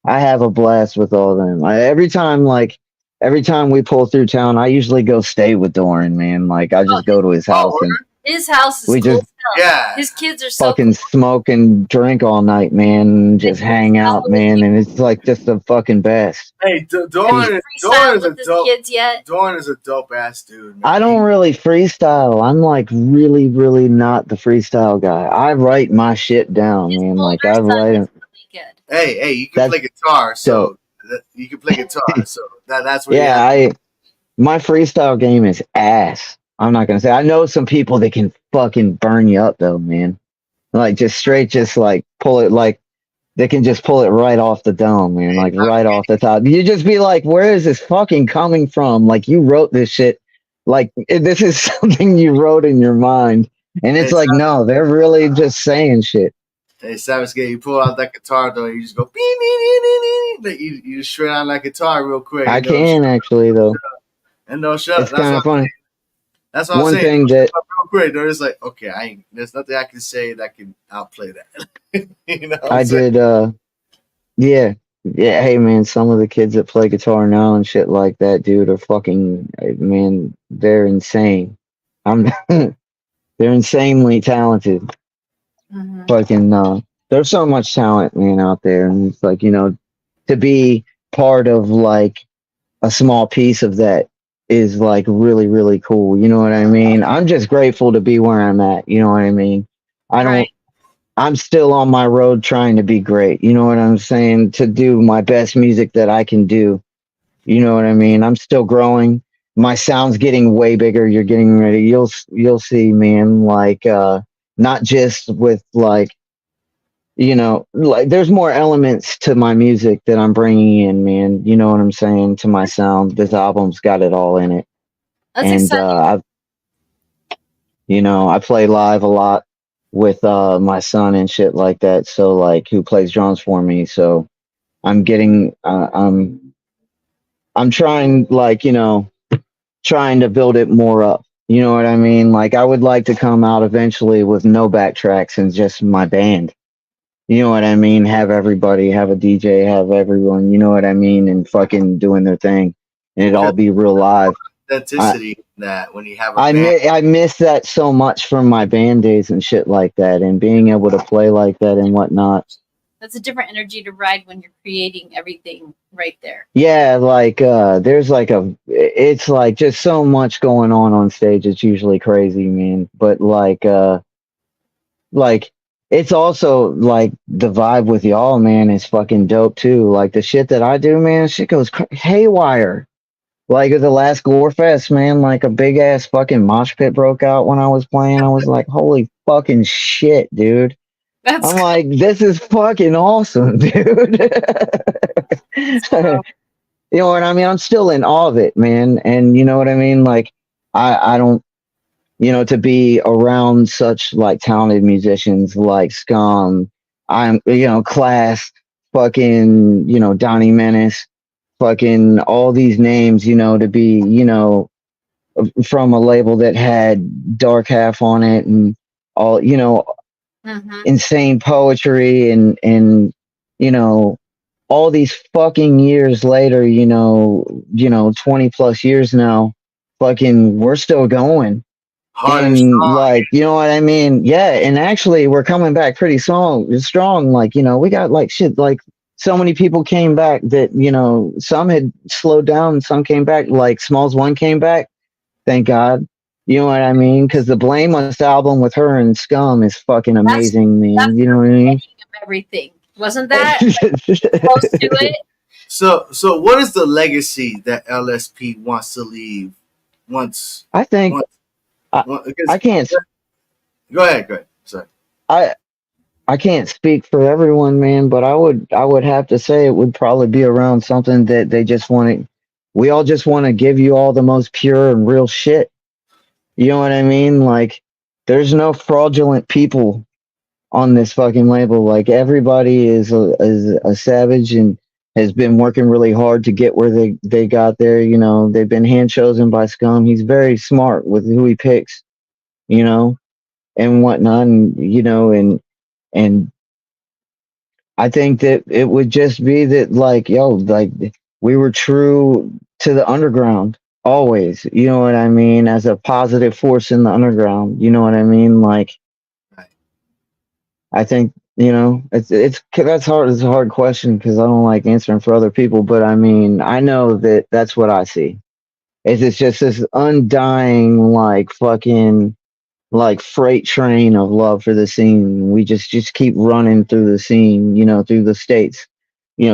I have a blast with all them. Every time we pull through town, I usually go stay with Doran, man. Like I just go to his house and His house is we cool. just Yeah. His kids are so fucking cool. smoke and drink all night, man. And just hang out, man. And it's like just the fucking best. Hey, Have Doran you is freestyled a with his dope. kids yet? Doran is a dope ass dude, man. I don't really freestyle. I'm like really, really not the freestyle guy. I write my shit down, His man. older Like I son write is it. really good. Hey, you can That's play guitar, so dope. you can play guitar, so that's where you Yeah, have. my freestyle game is ass. I'm not gonna say. I know some people that can fucking burn you up though, man. Like just straight, just like pull it like they can just pull it right off the dome, man. Like right off the top. You just be like, where is this fucking coming from? Like you wrote this shit. Like this is something you wrote in your mind. And it's Hey, like, no, they're really just saying shit. Hey, Savage Gate, you pull out that guitar though, you just go beep, beep, beep, beep, beep. Like, you just shred on that guitar real quick. I And no can actually though. shut. It's kind of funny. That's what I'm One saying. thing that Real quick, though, it's like, okay, there's nothing I can say that can outplay that. You know what I'm I saying? did, yeah, yeah. Hey, man, some of the kids that play guitar now and shit like that, dude, are fucking, man, they're insane. I'm, they're insanely talented. Mm-hmm. Fucking, there's so much talent, man, out there, and it's like, to be part of like a small piece of that is like really, really cool. You know what I mean? I'm just grateful to be where I'm at. You know what I mean? I Right. don't. I'm still on my road trying to be great. You know what I'm saying? To do my best music that I can do. You know what I mean? I'm still growing. My sound's getting way bigger. You're getting ready. You'll see, man. Like not just with like like there's more elements to my music that I'm bringing in, man. You know what I'm saying? To my sound. This album's got it all in it. That's And exciting. I play live a lot with my son and shit like that. So like who plays drums for me. So I'm getting I'm trying like, trying to build it more up. You know what I mean? Like I would like to come out eventually with no backtracks and just my band. You know what I mean? Have everybody, have a DJ, have everyone, you know what I mean? And fucking doing their thing. And it all be real live. Authenticity that when you have a band. I miss that so much from my band days and shit like that, and being able to play like that and whatnot. That's a different energy to ride when you're creating everything right there. Yeah, like there's like it's like just so much going on stage. It's usually crazy, man. But like it's also like the vibe with y'all, man, is fucking dope too. Like the shit that I do, man, shit goes haywire. Like at the last Gore Fest, man, like a big ass fucking mosh pit broke out when I was playing. I was like, holy fucking shit, dude. That's I'm like, this is fucking awesome, dude. cool. You know what I mean? I'm still in awe of it, man. And you know what I mean? Like, I don't, to be around such like talented musicians like Scum, Class, fucking, Donnie Menace, fucking all these names, to be, from a label that had Dark Half on it and all, Mm-hmm. insane poetry and, all these fucking years later, 20 plus years now, fucking, we're still going. Hard and And strong. like, you know what I mean? Yeah. And actually we're coming back pretty strong. Like, we got like shit, like so many people came back that, some had slowed down, some came back, like Smalls One came back. Thank God. You know what I mean? Because the Blameless album with her and Scum is fucking amazing, man. You know what I mean? Of everything. Wasn't that close to it? So what is the legacy that LSP wants to leave once? I think I can't. Go ahead. So I I can't speak for everyone, man, but I would have to say it would probably be around something that they just want to. We all just want to give you all the most pure and real shit. You know what I mean? Like, there's no fraudulent people on this fucking label. Like, everybody is a savage and has been working really hard to get where they got there. You know, they've been hand chosen by Scum. He's very smart with who he picks. You know, and whatnot, and and I think that it would just be that, like, yo, like, we were true to the underground always. You know what I mean? As a positive force in the underground. You know what I mean? Like, right. I think, it's that's hard. It's a hard question because I don't like answering for other people. But I mean, I know that that's what I see. It's just this undying, like, fucking, like, freight train of love for the scene. We just keep running through the scene, through the states,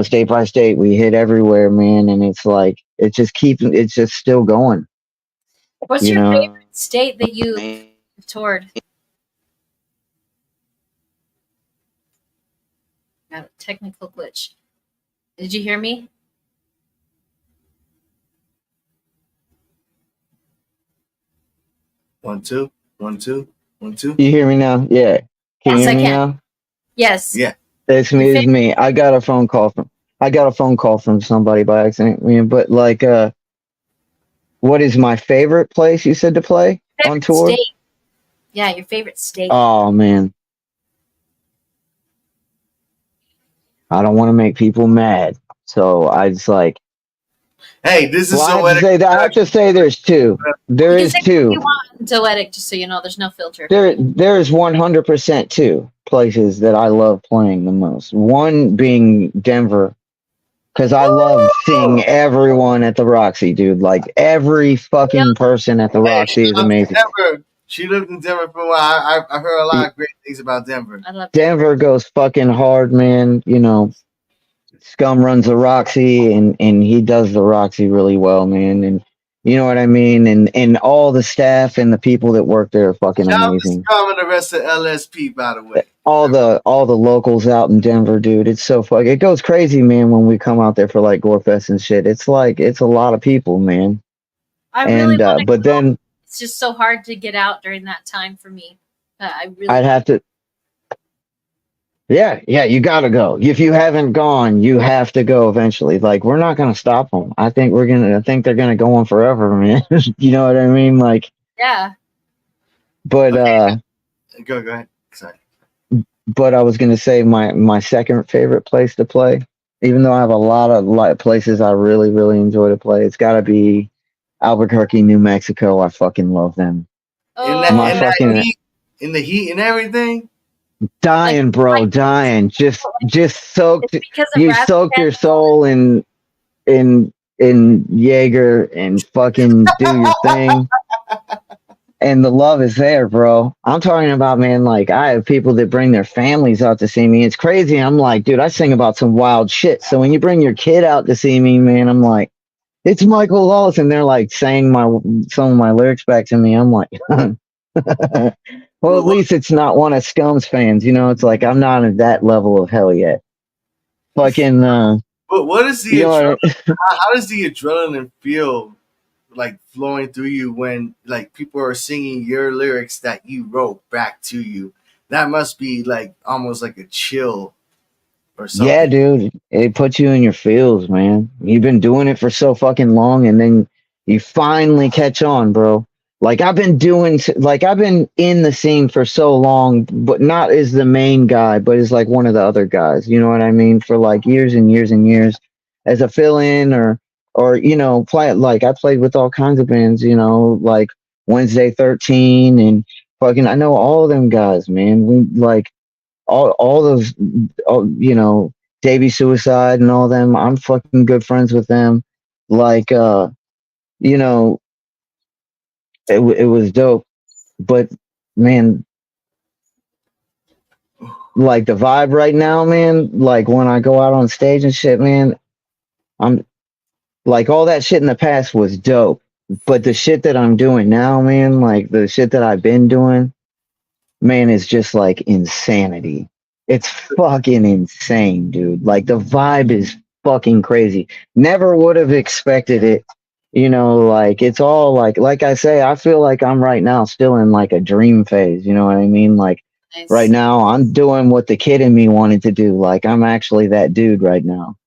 state by state. We hit everywhere, man, and it's like it's just still going. What's You your know, favorite state that you've toured? Got a technical glitch. Did you hear me? One, two, 1, 2, 1, 2. you hear me now? Yeah, can you Yes, hear I me can. now? Yes. Yeah. It's Your me. It's favorite, me. I got a phone call from somebody by accident. Man, but like, what is my favorite place you said to play on favorite tour? state? Yeah, your favorite state. Oh man, I don't want to make people mad, so I just like. Hey, this Well, is I have to Zoetic. say that I have to say there's two. There You can is say what two. you want, Zoetic, just so you know. There's no filter. There's 100% two places that I love playing the most. One being Denver, because I love seeing everyone at the Roxy, dude. Like, every Yeah, fucking person at the Hey, Roxy is shout out to amazing. Denver. She lived in Denver for a while. I've heard a lot of great things about Denver. I love Denver. Denver goes fucking hard, man. Scum runs the Roxy, and he does the Roxy really well, man. And you know what I mean? And all the staff and the people that work there are fucking Shout out to amazing. Scum and the rest of LSP, by the way. All the locals out in Denver, dude. It's so fuck. It goes crazy, man, when we come out there for like Gorefest and shit. It's like it's a lot of people, man. I really And want to but go. then It's just so hard to get out during that time for me. I really I'd want. have to. Yeah, you gotta go. If you haven't gone, you have to go eventually. Like, we're not gonna stop them. I think they're gonna go on forever, man. You know what I mean? Like, Yeah. but Okay, go ahead. Sorry. but I was gonna say my second favorite place to play, even though I have a lot of like places I really really enjoy to play. It's gotta be Albuquerque, New Mexico. I fucking love them. In that My in Oh, that fucking heat, in the heat and everything. like dying, bro, like dying. Just it's soaked. because of You Rabbit soak your Head. soul in Jaeger and fucking do your thing. And the love is there, bro. I'm talking about, man, like, I have people that bring their families out to see me. It's crazy. I'm like, dude, I sing about some wild shit. So when you bring your kid out to see me, man, I'm like, it's Mikahl Lawless, and they're like saying some of my lyrics back to me. I'm like, well, at But what, least it's not one of Scum's fans. It's like I'm not at that level of hell yet. Fucking, but what is the you adrenaline? know, How does the adrenaline feel like flowing through you when like people are singing your lyrics that you wrote back to you? That must be like almost like a chill or yeah, something. dude, it puts you in your feels, man. You've been doing it for so fucking long, and then you finally catch on, bro. Like, I've been in the scene for so long, but not as the main guy, but as like one of the other guys. You know what I mean? For like years and years and years, as a fill-in or play like I played with all kinds of bands. Like Wednesday 13 and fucking I know all of them guys, man. We like all those, Davy Suicide and all them. I'm fucking good friends with them. Like, you know, it was dope. But man, like the vibe right now, man. Like when I go out on stage and shit, man, I'm like all that shit in the past was dope. But the shit that I'm doing now, man, like the shit that I've been doing, man, is just like insanity. It's fucking insane, dude. Like the vibe is fucking crazy. Never would have expected it. You know, like it's all like I say, I feel like I'm right now still in like a dream phase. You know what I mean? Like right Nice. now, I'm doing what the kid in me wanted to do. Like I'm actually that dude right now.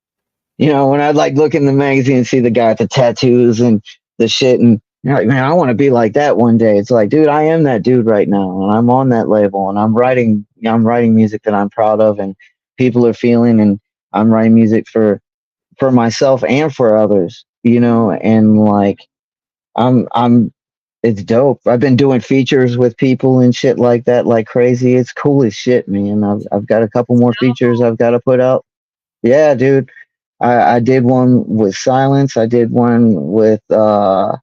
You know, when I like look in the magazine and see the guy with the tattoos and the shit, and you're like, man, I want to be like that one day. It's like, dude, I am that dude right now, and I'm on that label, and I'm writing music that I'm proud of, and people are feeling, and I'm writing music for myself and for others. You know, and like I'm it's dope. I've been doing features with people and shit like that, like crazy. It's cool as shit, man. I've got a couple more features I've got to put out. Yeah, dude. I did one with Silence. I did one with a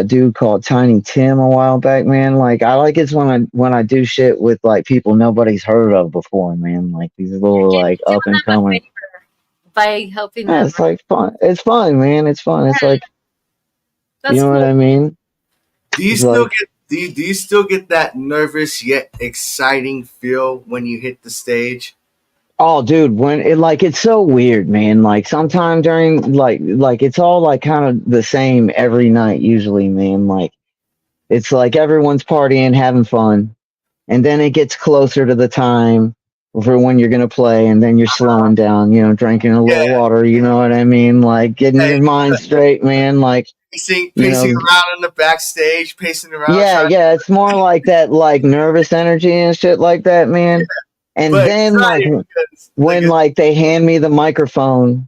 dude called Tiny Tim a while back, man. Like I like it's when I do shit with like people nobody's heard of before, man. Like these You're little like up doing and them a coming. favor by helping Yeah, them. it's like fun. It's fun, man. It's fun. It's like you That's know what cool. I mean? Do you It's still like get do you still get that nervous yet exciting feel when you hit the stage? oh dude, when it like it's so weird, man. Like sometime during like it's all like kind of the same every night usually, man. Like it's like everyone's partying, having fun, and then it gets closer to the time for when you're gonna play, and then you're slowing down, you know, drinking a little Yeah, water, you know what I mean? Like getting hey, your mind straight, man. Like, you pacing know, around in the backstage, pacing around yeah, trying. yeah, it's more like that, like nervous energy and shit like that, Yeah, man. And but then like excited because like when like they hand me the microphone,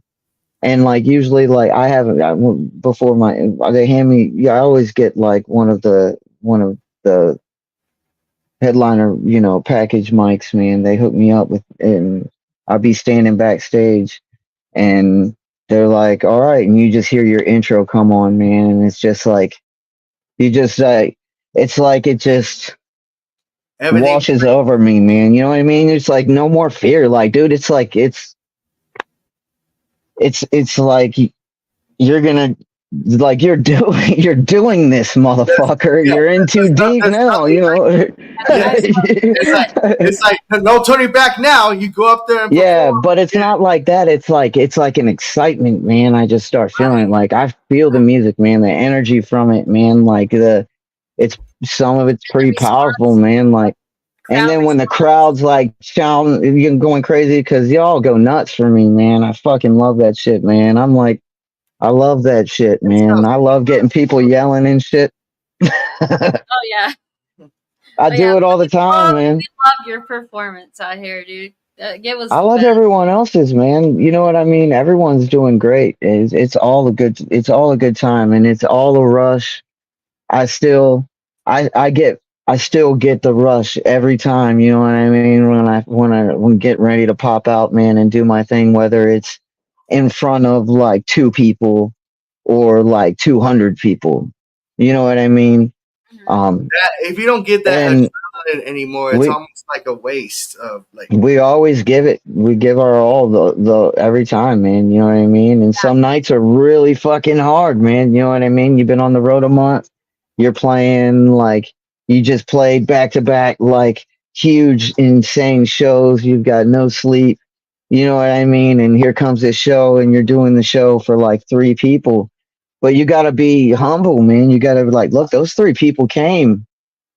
and like usually like I haven't before my they hand me, yeah, I always get like one of the headliner, you know, package mics, man. They hook me up with, and I'll be standing backstage, and they're like, "All right," and you just hear your intro come on, man, and it's just like you just it's like it just everything. washes over me, man. You know what I mean? It's like no more fear, like, dude. It's like it's like you're gonna like you're doing this, motherfucker. Yeah, You're in too deep there's now, nothing you like know. That's it's like no turning back now. You go up there and Yeah, perform. but it's Yeah, not like that. It's like an excitement, man. I just start feeling right. it. Like I feel the music, man, the energy from it, man. Like it's some of it's and the pretty powerful, response, man. Like, and crowd then when the response. crowd's like shouting, you're going crazy because y'all go nuts for me, man. I fucking love that shit, man. I'm like, I love that shit, It man. sounds I love getting people yelling and shit. Oh yeah, I oh yeah. do it all the time, man. We love your performance out here, dude. It was I the love best. everyone else's, man. You know what I mean? Everyone's doing great. It's all a good it's all a good time, and it's all a rush. I still I get I still get the rush every time, you know what I mean? When get ready to pop out, man, and do my thing, whether it's in front of like two people or like 200 people. You know what I mean? Mhm. Um if you don't get that and adrenaline anymore, it's we almost like a waste of like. we always give it. We give our all the every time, man. You know what I mean? And some nights are really fucking hard, man. You know what I mean? You've been on the road a month. You're playing like you just played back to back, like huge, insane shows. You've got no sleep. You know what I mean? And here comes this show, and you're doing the show for like three people. But you got to be humble, man. You got to be like, look, those three people came,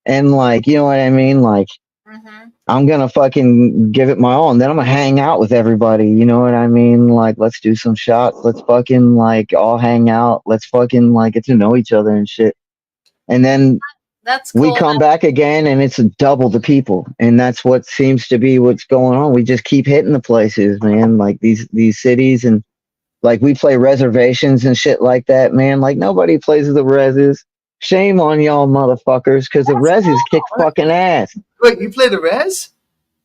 and like, you know what I mean? Like, Mhm. I'm gonna fucking give it my all, and then I'm gonna hang out with everybody. You know what I mean? Like, let's do some shots. Let's fucking like all hang out. Let's fucking like get to know each other and shit. And then That's we cool. come back again, and it's double the people, and that's what seems to be what's going on. We just keep hitting the places, man. Like these cities, and like we play reservations and shit like that, man. Like nobody plays the reses. Shame on y'all, motherfuckers, because the That's reses kick cool. fucking ass. Wait, you play the res?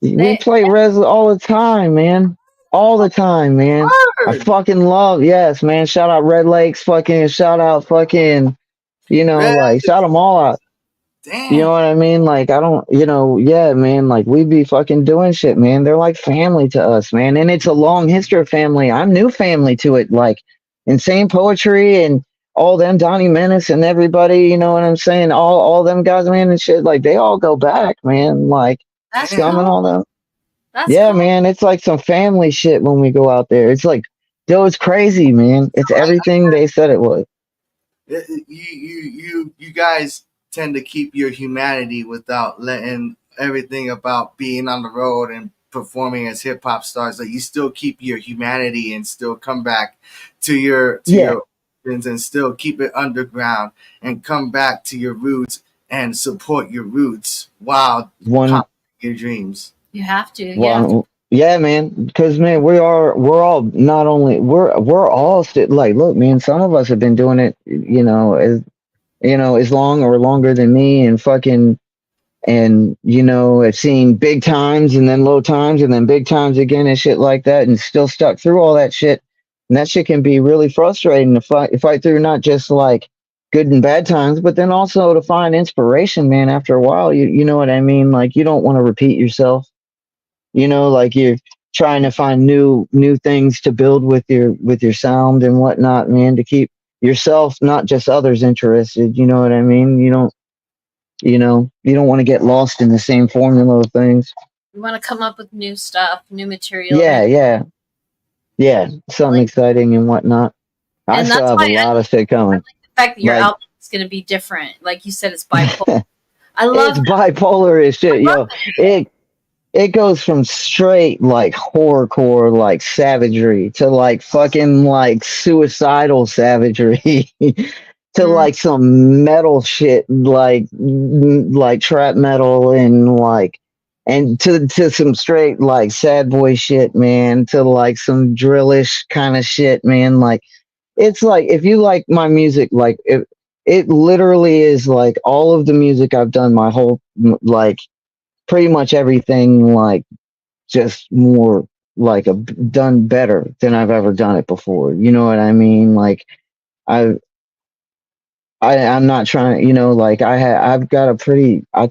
We They, play res all the time, man. All the time, man. I Word. fucking love, yes, man. Shout out Red Lakes, fucking shout out fucking, you know, Res. like shout them all out. You know Damn. what I mean? Like I don't, you know, yeah, man. Like we be fucking doing shit, man. They're like family to us, man. And it's a long history of family. I'm new family to it. Like insane poetry and all them Donnie Menace and everybody, you know what I'm saying? All them guys, man, and shit. Like they all go back, man. Like That's Scum and cool. all them. That's Yeah, cool. man. It's like some family shit when we go out there. It's like, yo, it's crazy, man. It's everything they said it was. You guys tend to keep your humanity without letting everything about being on the road and performing as hip hop stars. Like you still keep your humanity and still come back to your origins and still keep it underground and come back to your roots and support your roots while One, your dreams. You have to. well, yeah, man. Because man, we're all not only we're all like, look, man. Some of us have been doing it, as long or longer than me, and fucking. And I've seen big times and then low times and then big times again and shit like that, and still stuck through all that shit. And that shit can be really frustrating to fight through, not just like good and bad times, but then also to find inspiration, man. After a while, you know what I mean? Like you don't want to repeat yourself. Like you're trying to find new things to build with your sound and whatnot, man, to keep yourself, not just others, interested. You know what I mean? You don't want to get lost in the same formula of things. You want to come up with new stuff, new material. Yeah. Something exciting and whatnot. I still have a lot of shit coming. I like the fact that your album is going to be different. Like you said, it's bipolar. I love it's bipolar as shit, yo. It goes from straight like horrorcore like savagery to like fucking like suicidal savagery to like some metal shit like trap metal and to some straight like sad boy shit, man, to like some drillish kind of shit, man. Like it's like if you like my music, like it literally is like all of the music I've done my whole like pretty much everything like just more like done better than I've ever done it before. You know what I mean? Like I'm not trying, like I've got a pretty, I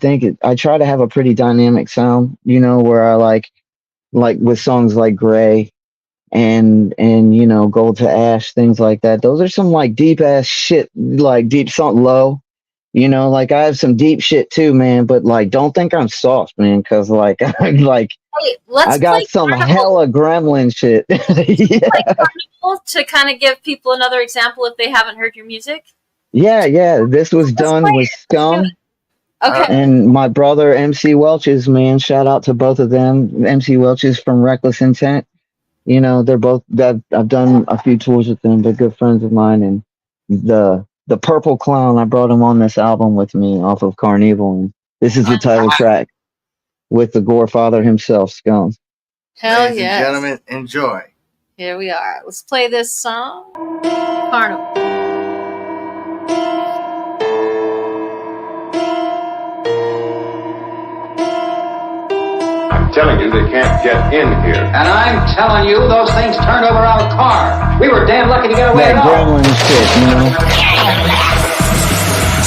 try to have a pretty dynamic sound, where I like with songs like Gray and Gold to Ash, things like that. Those are some like deep ass shit, like deep something low. Like I have some deep shit too, man. But like, don't think I'm soft, man, because like, I got some hella gremlin shit. Yeah. Carnival to kind of give people another example if they haven't heard your music. Yeah. This was done with Scum. Okay. And my brother MC Welch's, man. Shout out to both of them. MC Welch's from Reckless Intent. They're both that I've done a few tours with them. They're good friends of mine, and the Purple Clown, I brought him on this album with me off of Carnival, and this is the title track with the Gore Father himself, Scum. Hell Ladies yes. and gentlemen, enjoy. Here we are. Let's play this song. Carnival. I'm telling you, they can't get in here. And I'm telling you, those things turned over our car. We were damn lucky to get away That at all. gremlin shit,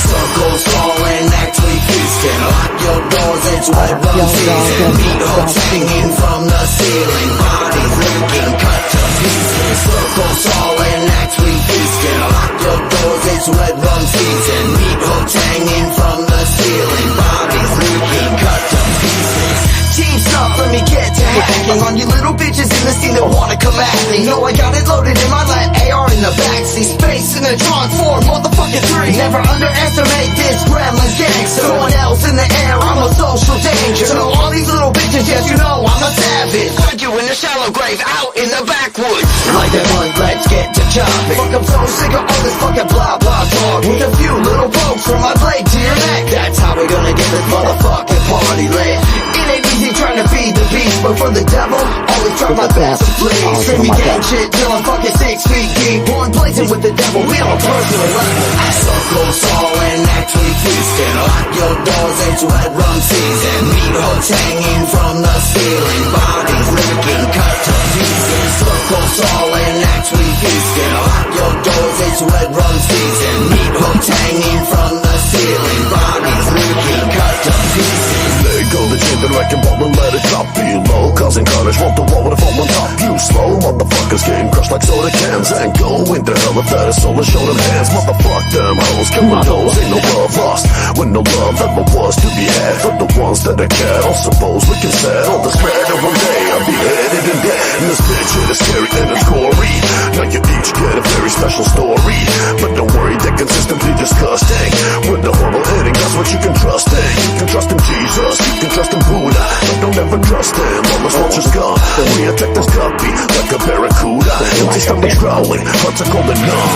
Circles falling, actually feasting. Lock your doors, it's wet rum season. Meat hooks hanging from the ceiling. Bodies leaking, cut to pieces. Circles falling, actually feasting. Lock your doors, it's wet rum season. Meat hooks hanging from the ceiling. Bodies leaking, cut to pieces. Team stuff, let me get to hacking on you little bitches in the scene that wanna come at me. Know I got it loaded in my lap, AR in the backseat, space in the trunk, 4 motherfucking 3. Never underestimate this gremlin gangster. Someone else in the air, I'm a social danger. So all these little bitches, yes you know I'm a savage. Find you in a shallow grave, out in the backwoods. Like that one, let's get to chopping. Fuck, I'm so sick of all this fucking blah blah talk. With a few little pokes from my blade to your neck. That's how we gonna get this motherfucking party lit. It ain't easy trying to feed the beast, but for the devil, always try my best to please. Screaming gang shit till I'm fucking 6 feet deep. Born blazing with the devil, we on a personal level. Circles falling, actually feasting. Lock your doors, it's wet rum season. Meat hooks hanging from the ceiling. Bodies leaking, cut to pieces. Circles falling, actually feasting. Lock your doors, it's wet rum season. Meat hooks hanging from the ceiling. Bodies leaking, cut to pieces. Let go the chain, the wrecking ball and let it drop below. Causing carnage, want the wall with a fall on top. You slow motherfuckers getting crushed like soda cans and go into hell tell if that is so, let's show them hands. Motherfuck them hoes, killing those, ain't no love lost. When no love ever was to be had for the ones that I care. Don't suppose we can settle this matter one day. I'll be headed and dead. And this bitch it is scary and it's gory. Now you each get a very special story. But don't worry, they're consistently disgusting. With the horrible ending, that's what you can trust in. You can trust in Jesus, you can trust in Buddha. But don't ever trust them, all the vultures gone. We attack this guppy like a barracuda. Empty stomachs growling, hearts are cold and numb.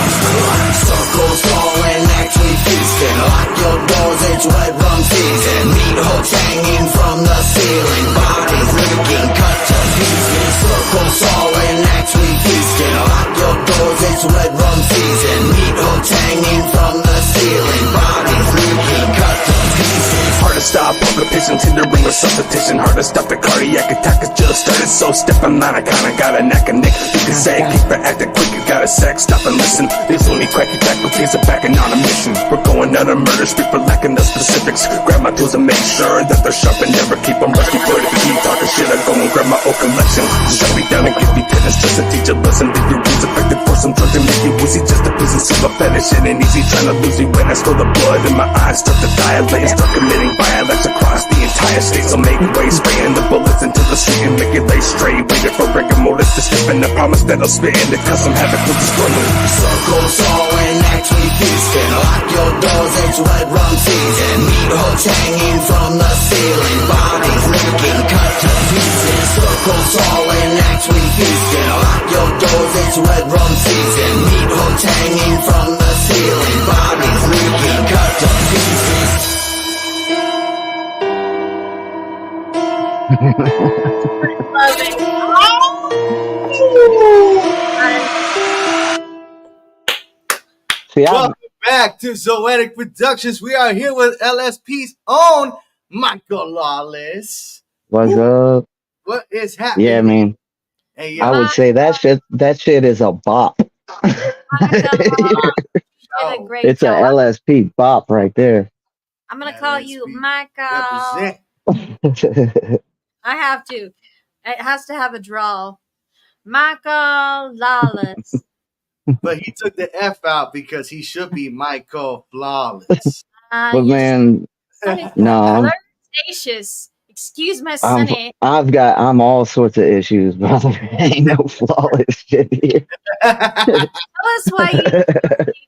Circles falling, actually feasting. Lock your doors, it's wet rum season. Meat hooks hanging from the ceiling. Bodies leaking, cut to pieces. Circles falling, actually feasting. Lock your doors, it's wet rum season. Meat hooks hanging from the ceiling. Bodies leaking, cut to pieces. Hard to stop, palpitations, hindering resuscitation. Hard to stop the cardiac attack, it just started. So step on line, I kinda got a neck and nick. You can say, keep it acting quick, you got a sex, stop and listen. These loony cracky faculties are backing on a mission. We're going on a murder spree for lacking the specifics. Grab my tools and make sure that they're sharp and never keep them rusty. But if you keep talking shit, I go and grab my old collection. Shut me down and give me tennis just to teach a lesson. Leave your rules effective for some drugs and make you woozy. Just a piece of silver fetish, it ain't easy trying to lose you when I spill the blood in my eyes. Start to dilate, start committing violence across the entire state. So make way, spraying the bullets into the street and make it lay straight. Waiting for rigor mortis to step in. I promise that I'll spit in the custom habit with the struggle. Circles falling, actually feasting. Lock your doors, it's wet rum season. Meat hooks hanging from the ceiling. Bodies leaking, cut to pieces. Circles falling, actually feasting. Lock your doors, it's wet rum season. Meat hooks hanging from the ceiling. Bodies leaking, cut to pieces. See, Welcome back to Zoetic Productions. We are here with LSP's own Mikahl Lawless. what's up? What is happening? Yeah, man. Hey, I would say that shit is a bop. It's a LSP bop right there. I'm gonna call you LSP Mikahl. I have to. It has to have a drawl. Mikahl Lawless. But he took the F out because he should be Mikahl Lawless. But man, no, Flirtatious. Excuse my sonny. I'm all sorts of issues, brother. Ain't no flawless shit here. Tell us why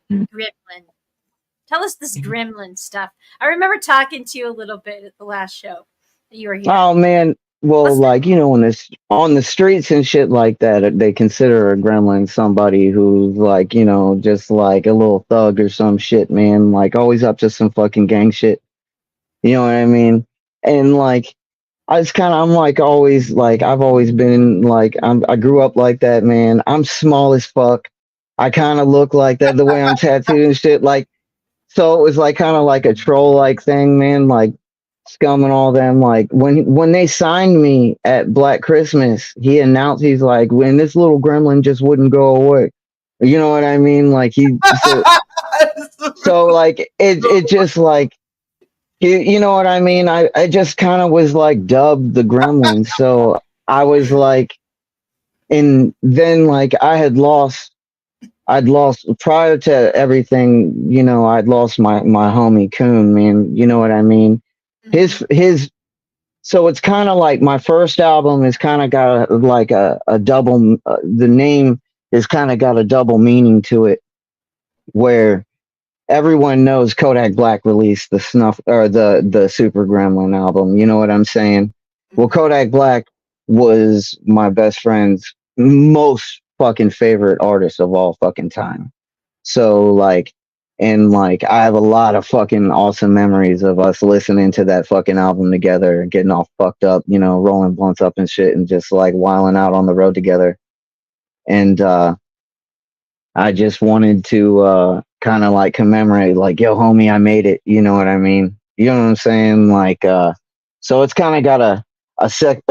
you gremlin. Tell us this gremlin stuff. I remember talking to you a little bit at the last show that you were here. Oh man, well, like on the streets and shit like that, they consider a gremlin somebody who's like, just like a little thug or some shit, man. Like always up to some fucking gang shit. You know what I mean? And like, I'm like always like I've always been like I grew up like that, man. I'm small as fuck. I kind of look like that the way I'm tattooed and shit. Like, so it was like kind of like a troll like thing, man. Like Scum and all them. Like when they signed me at Black Christmas, he announced he's like, when this little gremlin just wouldn't go away. You know what I mean? Like so like it just like. You know what I mean? I just kind of was like dubbed the gremlin. So I was like, and then like I'd lost prior to everything, I'd lost my homie Coon, man. You know what I mean? So it's kind of like my first album is kind of got like a double, the name is kind of got a double meaning to it where everyone knows Kodak Black released the Snuff or the Super Gremlin album. You know what I'm saying? Well, Kodak Black was my best friend's most fucking favorite artist of all fucking time. So like, and like, I have a lot of fucking awesome memories of us listening to that fucking album together, getting all fucked up, rolling blunts up and shit, and just like wilding out on the road together. And I just wanted to kind of like commemorate, like, yo, homie, I made it. You know what I mean? You know what I'm saying? Like, so it's kind of got a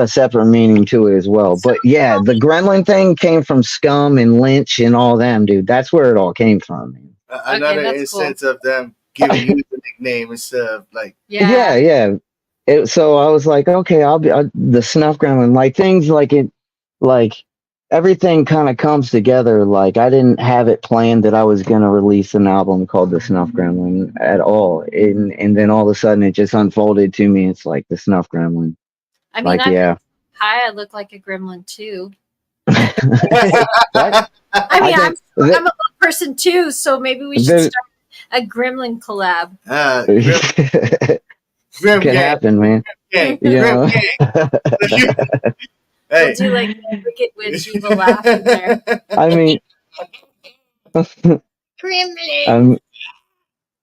separate meaning to it as well. But yeah, the Gremlin thing came from Scum and Lynch and all them, dude. That's where it all came from, man. Another instance of them giving you the nickname instead of like. Yeah. So I was like, okay, I'll be the Snuff Gremlin. Like things like it, like everything kind of comes together. Like I didn't have it planned that I was gonna release an album called The Snuff Gremlin at all, and then all of a sudden it just unfolded to me. It's like The Snuff Gremlin. I mean, Like yeah, hi, I look like a gremlin too. that I I mean, think I'm a little person too, so maybe we should start a gremlin collab. Grim could gang, happen, man. gang, You grim know, gang. We'll Hey, do like a Wicked Witch evil laugh in there. I mean, Gremlin.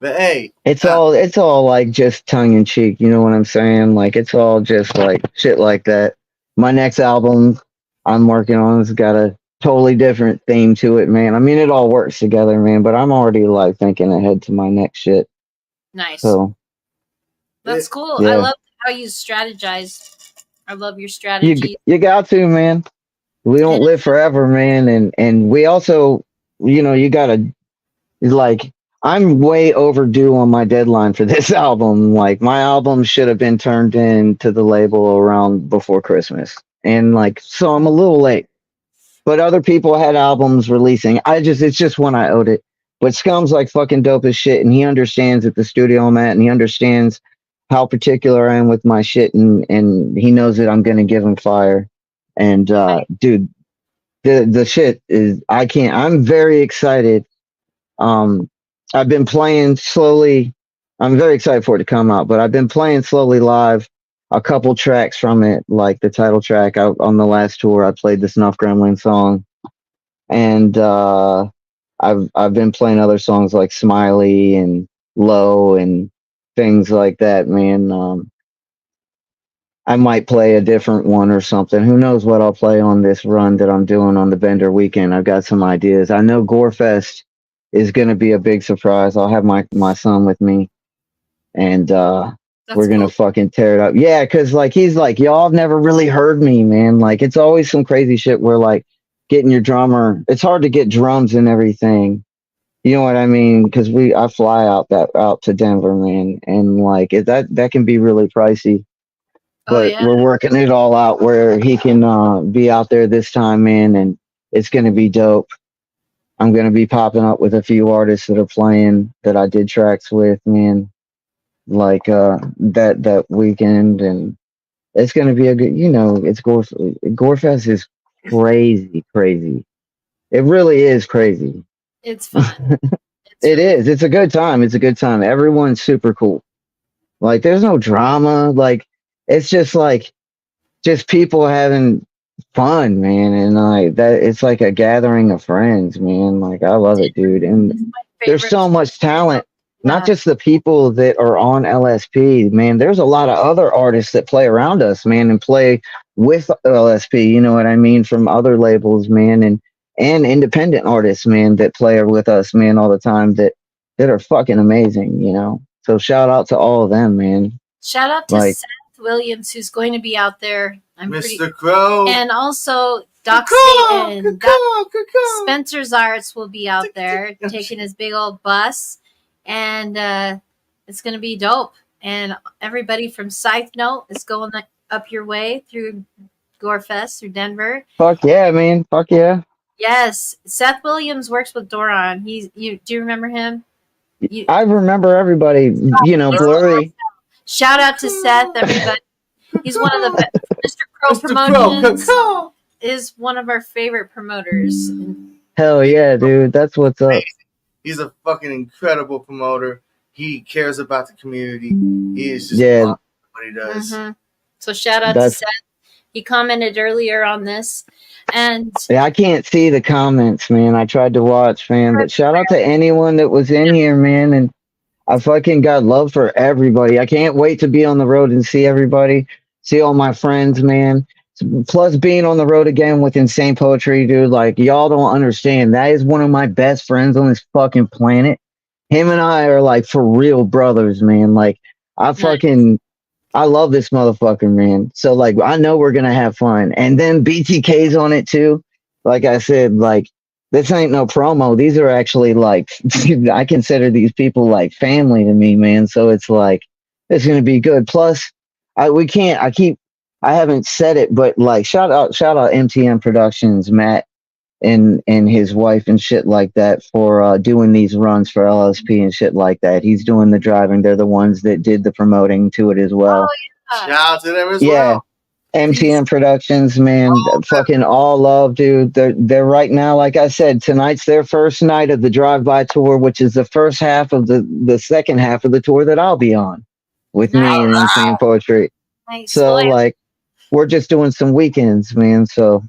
but hey, it's all like just tongue in cheek. You know what I'm saying? Like it's all just like shit like that. My next album I'm working on has got a totally different theme to it, man. I mean, it all works together, man. But I'm already like thinking ahead to my next shit. Nice. So That's cool. I yeah, love how you strategize. I love your strategy. you got to, man. We don't live forever, man, and we also, you know, you gotta like. I'm way overdue on my deadline for this album. Like my album should have been turned in to the label around before Christmas, and like so I'm a little late. But other people had albums releasing. It's just when I owed it. But Scum's like fucking dope as shit, and he understands at the studio I'm at, and he understands how particular I am with my shit, and he knows that I'm gonna give him fire. And dude, the shit is I can't. I'm very excited. Um, I've been playing slowly. I'm very excited for it to come out, but I've been playing slowly live a couple tracks from it, like the title track. On the last tour, I played the Snuff Gremlin song, and I've been playing other songs like Smiley and Low and things like that. Man, I might play a different one or something. Who knows what I'll play on this run that I'm doing on the Bender weekend. I've got some ideas. I know Gorefest is going to be a big surprise. I'll have my son with me, and we're going to fucking tear it up. Yeah, because like he's like, y'all have never really heard me, man. Like it's always some crazy shit where like getting your drummer, it's hard to get drums and everything. You know what I mean? Because I fly out to Denver, man, and like that can be really pricey. But we're working it all out where he can be out there this time, man, and it's gonna be dope. I'm gonna be popping up with a few artists that are playing that I did tracks with, man, like that weekend, and it's gonna be a good. You know, it's Gorefest is crazy, crazy. It really is crazy. It's fun. It is. It's a good time. It's a good time. Everyone's super cool. Like there's no drama. Like it's just people having fun, man, and like that it's like a gathering of friends, man. Like I love it, dude. And there's so much talent. Not just the people that are on LSP, man. There's a lot of other artists that play around us, man, and play with LSP, you know what I mean, from other labels, man, and independent artists, man, that play with us, man, all the time that are fucking amazing, you know. So shout out to all of them, man. Shout out to Seth Williams, who's going to be out there. Mr. Crow. And also Doc and Spencer's Arts will be out there taking his big old bus. And it's going to be dope. And everybody from Scythe Note is going up your way through Gorefest, through Denver. Fuck yeah, man. Fuck yeah. Yes. Seth Williams works with Doron. Do you remember him? I remember everybody, you know, blurry. Shout out to Seth, everybody. He's one of the Mr. Crow Promotions is one of our favorite promoters. Hell yeah, dude. That's what's up. He's a fucking incredible promoter. He cares about the community. He is just what he does. Mm-hmm. So shout out to Seth. He commented earlier on this. And yeah, I can't see the comments, man. I tried to watch, man. But shout out to anyone that was in here, man. And I fucking got love for everybody. I can't wait to be on the road and see everybody, see all my friends, man. Plus being on the road again with Insane Poetry, dude, like y'all don't understand. That is one of my best friends on this fucking planet. Him and I are like for real brothers, man. Like I love this motherfucker, man. So like I know we're gonna have fun. And then BTK's on it too. Like I said, like this ain't no promo. These are actually like I consider these people like family to me, man. So it's like it's gonna be good. Plus, I keep I haven't said it, but like shout out MTM Productions, Matt and his wife and shit like that for doing these runs for LSP and shit like that. He's doing the driving. They're the ones that did the promoting to it as well. Oh Shout out to them as Yeah. well. MTM Productions, man, fucking all love, dude. They're right now, like I said, tonight's their first night of the drive-by tour, which is the first half of the second half of the tour that I'll be on with Nice. me and Insane Poetry. Nice. So Well, like we're just doing some weekends, man. So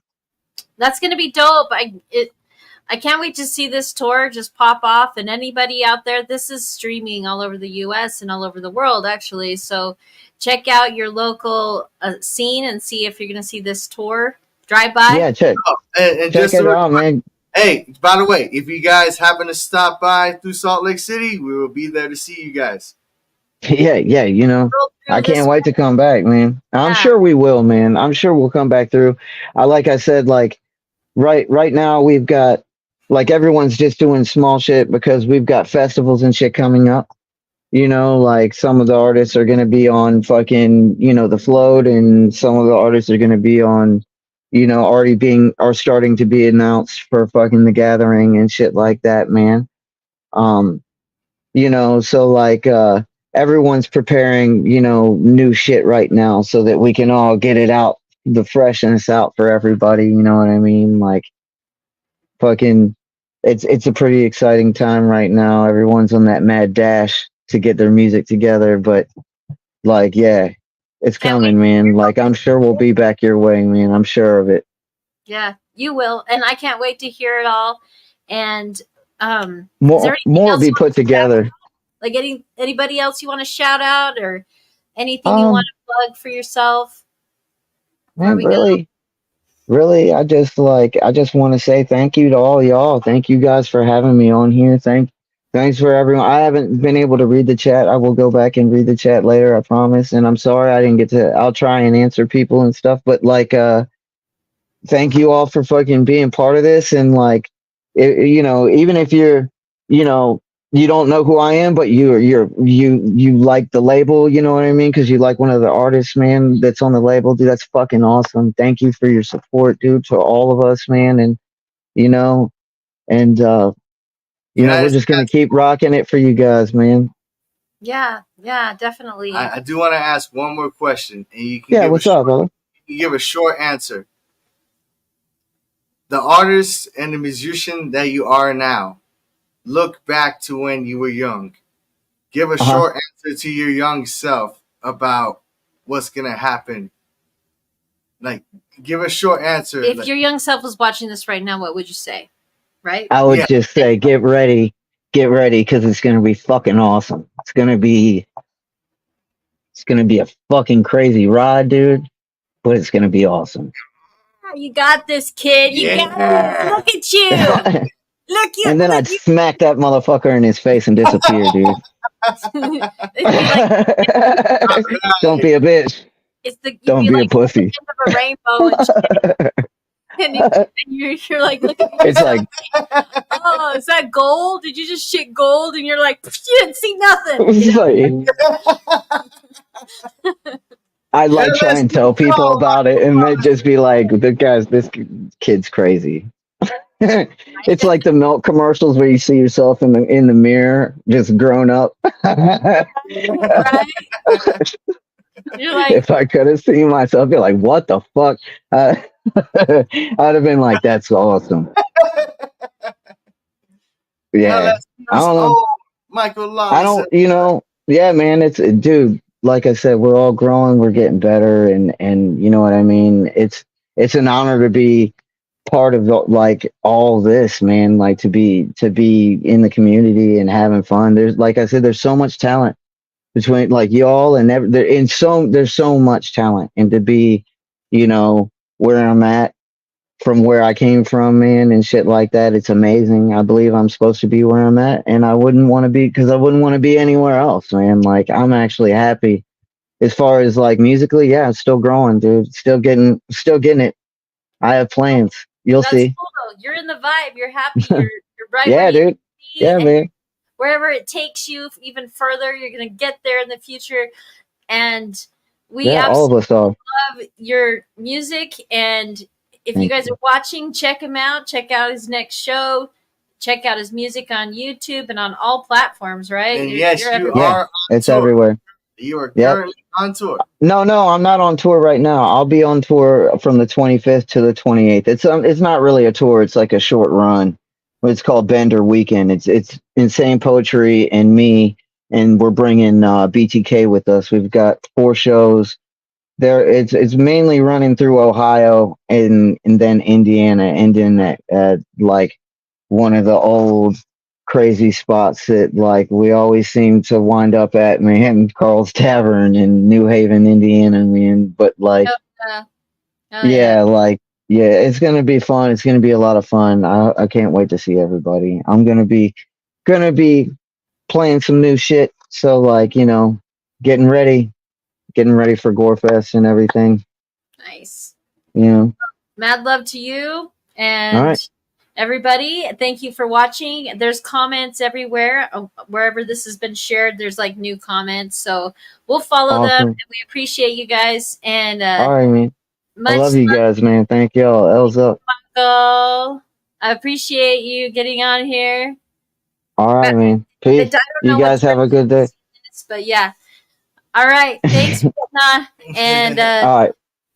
that's gonna be dope. I can't wait to see this tour just pop off. And anybody out there, this is streaming all over the U.S. and all over the world, actually. So check out your local scene and see if you're gonna see this tour drive by. yeah, check And check just it out, man. hey, by the way, if you guys happen to stop by through Salt Lake City, we will be there to see you guys. Yeah, you know. I can't wait to come back, man. I'm sure we will, man. I'm sure we'll come back through. Like I said, like right now we've got like everyone's just doing small shit because we've got festivals and shit coming up. You know, like some of the artists are gonna be on fucking, you know, the float, and some of the artists are gonna be on, you know, are starting to be announced for fucking the gathering and shit like that, man. You know, so like everyone's preparing, you know, new shit right now so that we can all get it out, the freshness out for everybody, you know what I mean? Like fucking it's a pretty exciting time right now. Everyone's on that mad dash to get their music together, but like yeah, it's coming, man. Like I'm sure we'll be back your way, man. I'm sure of it. Yeah, you will. And I can't wait to hear it all. And More will be put together. Like anybody else you want to shout out or anything you want to plug for yourself? Man, really, I just want to say thank you to all y'all. Thank you guys for having me on here. Thanks for everyone. I haven't been able to read the chat. I will go back and read the chat later, I promise. And I'm sorry I didn't get to. I'll try and answer people and stuff. But like, thank you all for fucking being part of this. And like, you know, even if you're, you know, you don't know who I am, but you like the label, you know what I mean? Because you like one of the artists, man, that's on the label, dude. That's fucking awesome. Thank you for your support, dude, to all of us, man. And you know, and you know, we're just gonna keep rocking it for you guys, man. Yeah, definitely. I do want to ask one more question, and you can what's up, brother? You give a short answer. The artist and the musician that you are now, look back to when you were young. Give a short answer to your young self about what's gonna happen. Like, give a short answer. If your young self was watching this right now, what would you say? Right? I would just say, get ready, because it's gonna be fucking awesome. It's gonna be a fucking crazy ride, dude. But it's gonna be awesome. You got this, kid. You got this. Look at you. Look you. And then I'd smack that motherfucker in his face and disappear, dude. Don't be a bitch. Don't be a pussy. End of a rainbow and you're like looking at it's like, oh, is that gold? Did you just shit gold? And you're like, you didn't see nothing. I like try and tell people about it, and they'd just be like, this kid's crazy." It's like the milk commercials where you see yourself in the mirror, just grown up. Right? You're like, if I could have seen myself, I'd be like, "What the fuck?" I'd have been like, "That's awesome." Yeah, I don't know. Mikahl Lawless. I don't, you know. Yeah, man, it's dude. Like I said, we're all growing, we're getting better, and you know what I mean. It's an honor to be part of like all this, man. Like to be in the community and having fun. There's, like I said, there's so much talent between like y'all and there's so much talent, and to be, you know, where I'm at from where I came from, man, and shit like that. It's amazing. I believe I'm supposed to be where I'm at, and I wouldn't want to be, because I wouldn't want to be anywhere else, man. Like I'm actually happy as far as like musically. Yeah, it's still growing, dude. Still getting it. I have plans. You'll see. Cool, though. You're in the vibe. You're happy. You're right. Yeah, dude. Yeah, man. Wherever it takes you, even further, you're gonna get there in the future. And We Yeah, all of absolutely us are. love your music, and if you Thank guys you. are watching, check him out. Check out his next show. Check out his music on YouTube and on all platforms. Right? And yes, You're you everywhere. Yeah, are on it's tour. everywhere. You are Yep. currently on tour. No, I'm not on tour right now. I'll be on tour from the 25th to the 28th. It's not really a tour. It's like a short run. It's called Bender Weekend. It's Insane Poetry and me, and we're bringing BTK with us. We've got 4 shows there. It's mainly running through Ohio and then Indiana, ending at like one of the old crazy spots that like we always seem to wind up at Manhattan Carl's Tavern in New Haven, Indiana. But like, Oh, yeah. Oh, yeah. yeah, like, yeah, it's gonna be fun. It's gonna be a lot of fun. I can't wait to see everybody. I'm gonna be playing some new shit. So like, getting ready for Gorefest and everything. Nice. You know. Mad love to you All and right. everybody. Thank you for watching. There's comments everywhere. Wherever this has been shared, there's like new comments. So we'll follow them, Awesome. and we appreciate you guys. And All right, man. I much love you love, guys, man. Thank y'all. L's up. Michael. I appreciate you getting on here. All right, man. I Peace. don't You know what guys have a good day. this, but yeah. All right. Thanks, Whitna. And All right.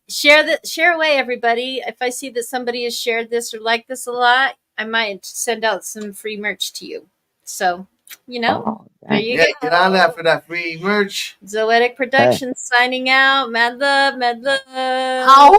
share away, everybody. If I see that somebody has shared this or liked this a lot, I might send out some free merch to you. So, Oh, there dang. you Yeah, go. get on that for that free merch. Zoetic Hey. Productions signing out. Mad love, mad love. Ow!